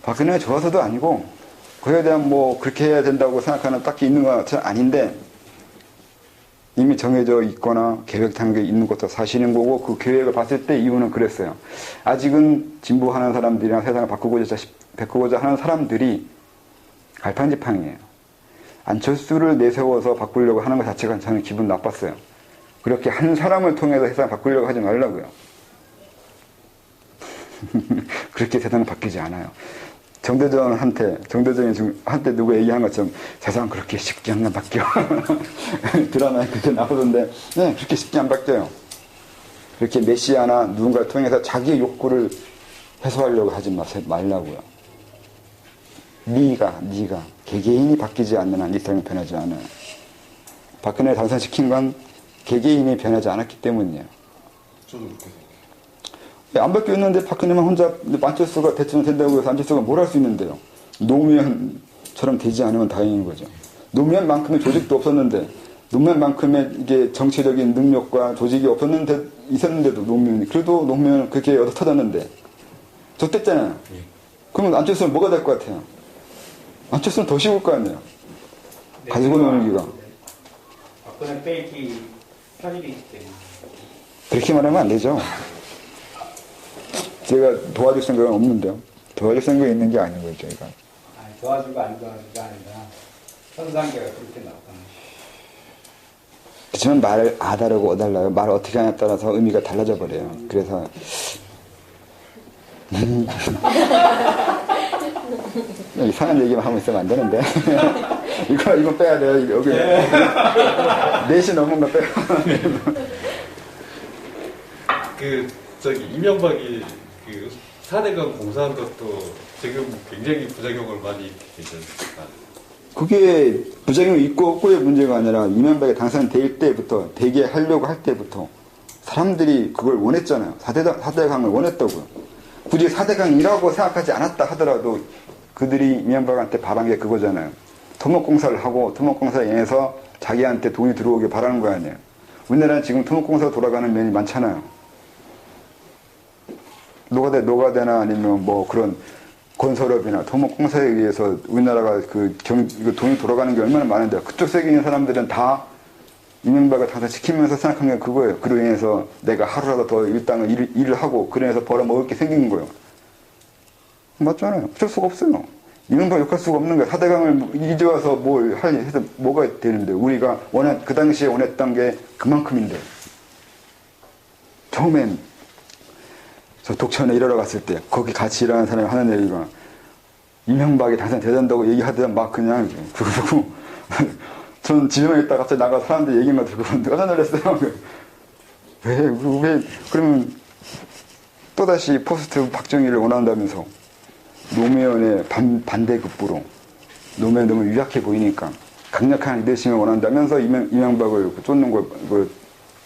박근혜가 좋아서도 아니고 그에 대한 그렇게 해야 된다고 생각하는 딱히 있는 건 아닌데 이미 정해져 있거나 계획한 게 있는 것도 사실인 거고 그 계획을 봤을 때 이유는 그랬어요. 아직은 진보하는 사람들이나 세상을 바꾸고자 하는 사람들이 갈팡질팡이에요. 안철수를 내세워서 바꾸려고 하는 것 자체가 저는 기분 나빴어요. 그렇게 한 사람을 통해서 세상을 바꾸려고 하지 말라고요. 그렇게 세상은 바뀌지 않아요. 정대정한테 누구 얘기한 것처럼 세상 그렇게 쉽게 안 바뀌어. 드라마에 그렇게 나오던데, 네, 그렇게 쉽게 안 바뀌어요. 그렇게 메시아나 누군가를 통해서 자기의 욕구를 해소하려고 하지 말라고요. 네가 개개인이 바뀌지 않는 한 이 세상이 변하지 않아요. 박근혜를 당선시킨 건 개개인이 변하지 않았기 때문이에요. 저도 그렇게 생각해요. 안 바뀌었는데 박근혜만 혼자 안철수가 대통령 된다고 해서 안철수가 뭘 할 수 있는데요. 노무현처럼 되지 않으면 다행인 거죠. 노무현만큼의 조직도 없었는데 노무현만큼의 이게 정치적인 능력과 조직이 있었는데도 그래도 노무현은 그렇게 얻어 터졌는데 졌댔잖아요. 그러면 안철수는 뭐가 될 것 같아요? 안철수는 더 쉬울 거 아니에요. 가지고 노는 기가. 박근혜 빼기 편입이 있기 때문에. 그렇게 말하면 안 되죠. 제가 도와줄 생각은 없는데요. 도와줄 생각이 있는 게 아닌 거죠, 저희가. 도와주고 안 도와주가 아니라 현상계가 그렇게 나타나요. 그렇지만 말을 아다르고 어달라요. 말을 어떻게 하냐에 따라서 의미가 달라져 버려요. 그래서 이상한 얘기만 하고 있으면 안 되는데 이거 빼야 돼요. 여기 4시 넘은 거 빼요. 이명박이 4대강 공사한 것도 지금 굉장히 부작용을 많이 일으키고 있지 않습니까? 그게 부작용이 있고 없고의 문제가 아니라 이명박이 당선될 때부터 되게 하려고 할 때부터 사람들이 그걸 원했잖아요. 4대강을 원했다고요. 굳이 4대강이라고 생각하지 않았다 하더라도 그들이 이명박한테 바란 게 그거잖아요. 토목공사를 하고 토목공사에 인해서 자기한테 돈이 들어오게 바라는 거 아니에요. 우리나라는 지금 토목공사로 돌아가는 면이 많잖아요. 노가대나 아니면 그런 건설업이나 토목공사에 의해서 우리나라가 돈이 돌아가는 게 얼마나 많은데 그쪽 세계에 있는 사람들은 다 이명박을 당선시키면서 생각한 게 그거예요. 그로 인해서 내가 하루라도 더 일을 하고 그래서 벌어먹을 게 생긴 거예요. 맞잖아요. 어쩔 수가 없어요. 이명박 욕할 수가 없는 거예요. 4대강을 이제 와서 해서 뭐가 되는데 우리가 그 당시에 원했던 게 그만큼인데 처음엔 저 독천에 일하러 갔을 때 거기 같이 일하는 사람이 하는 얘기가 이명박이 당선돼야 얘기하더니 막 그냥 그러고 전 집에만 있다가 갑자기 나가 사람들 얘기만 듣고 깜짝 놀랐어요. 왜 그러면 또다시 포스트 박정희를 원한다면서 노무현의 반대급부로 노무현 너무 유약해 보이니까 강력한 리더십을 원한다면서 이명박을 쫓는 걸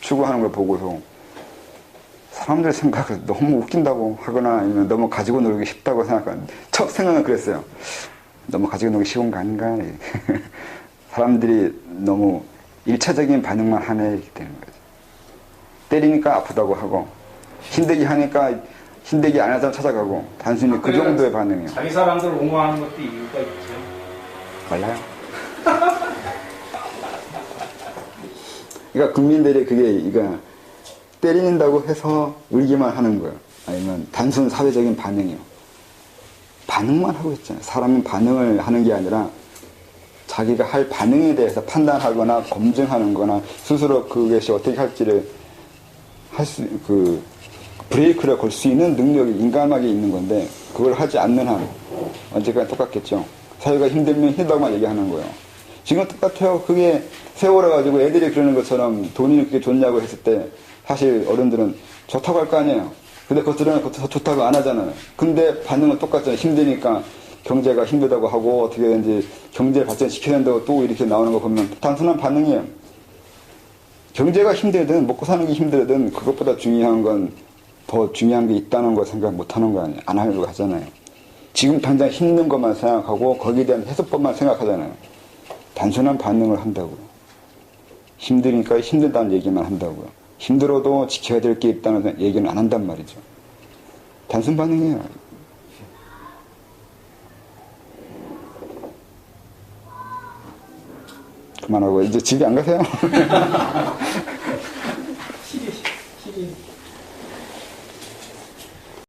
추구하는 걸 보고서 사람들 생각을 너무 웃긴다고 하거나 아니면 너무 가지고 놀기 쉽다고 생각하는 첫 생각은 그랬어요. 너무 가지고 놀기 쉬운 거 아닌가. 사람들이 너무 일차적인 반응만 하네 이렇게 되는 거죠. 때리니까 아프다고 하고 힘들게 하니까 힘들게 안 하자면 찾아가고 단순히 그 정도의 반응이에요. 자기 사람들 옹호하는 것도 이유가 있죠. 몰라요. 그러니까 국민들이 그게 때린다고 해서 울기만 하는 거예요. 아니면 단순 사회적인 반응이요. 반응만 하고 있잖아요. 사람은 반응을 하는 게 아니라 자기가 할 반응에 대해서 판단하거나 검증하는 거나 스스로 그것이 어떻게 할지를 브레이크를 걸 수 있는 능력이 인간에게 있는 건데 그걸 하지 않는 한 언제까지 똑같겠죠. 사회가 힘들면 힘들다고만 얘기하는 거예요. 지금 똑같아요. 그게 세월호 가지고 애들이 그러는 것처럼 돈이 그게 좋냐고 했을 때 사실 어른들은 좋다고 할 거 아니에요. 근데 그것들은 좋다고 안 하잖아요. 근데 반응은 똑같잖아요. 힘드니까 경제가 힘들다고 하고 어떻게든지 경제를 발전시켜야 된다고 또 이렇게 나오는 거 보면 단순한 반응이에요. 경제가 힘들든 먹고 사는 게 힘들든 그것보다 중요한 건 더 중요한 게 있다는 걸 생각 못 하는 거 아니에요. 안 하려고 하잖아요. 지금 당장 힘든 것만 생각하고 거기에 대한 해소법만 생각하잖아요. 단순한 반응을 한다고요. 힘드니까 힘들다는 얘기만 한다고요. 힘들어도 지켜야 될 게 있다는 얘기는 안 한단 말이죠. 단순 반응이에요. 그만하고 이제 집에 안 가세요?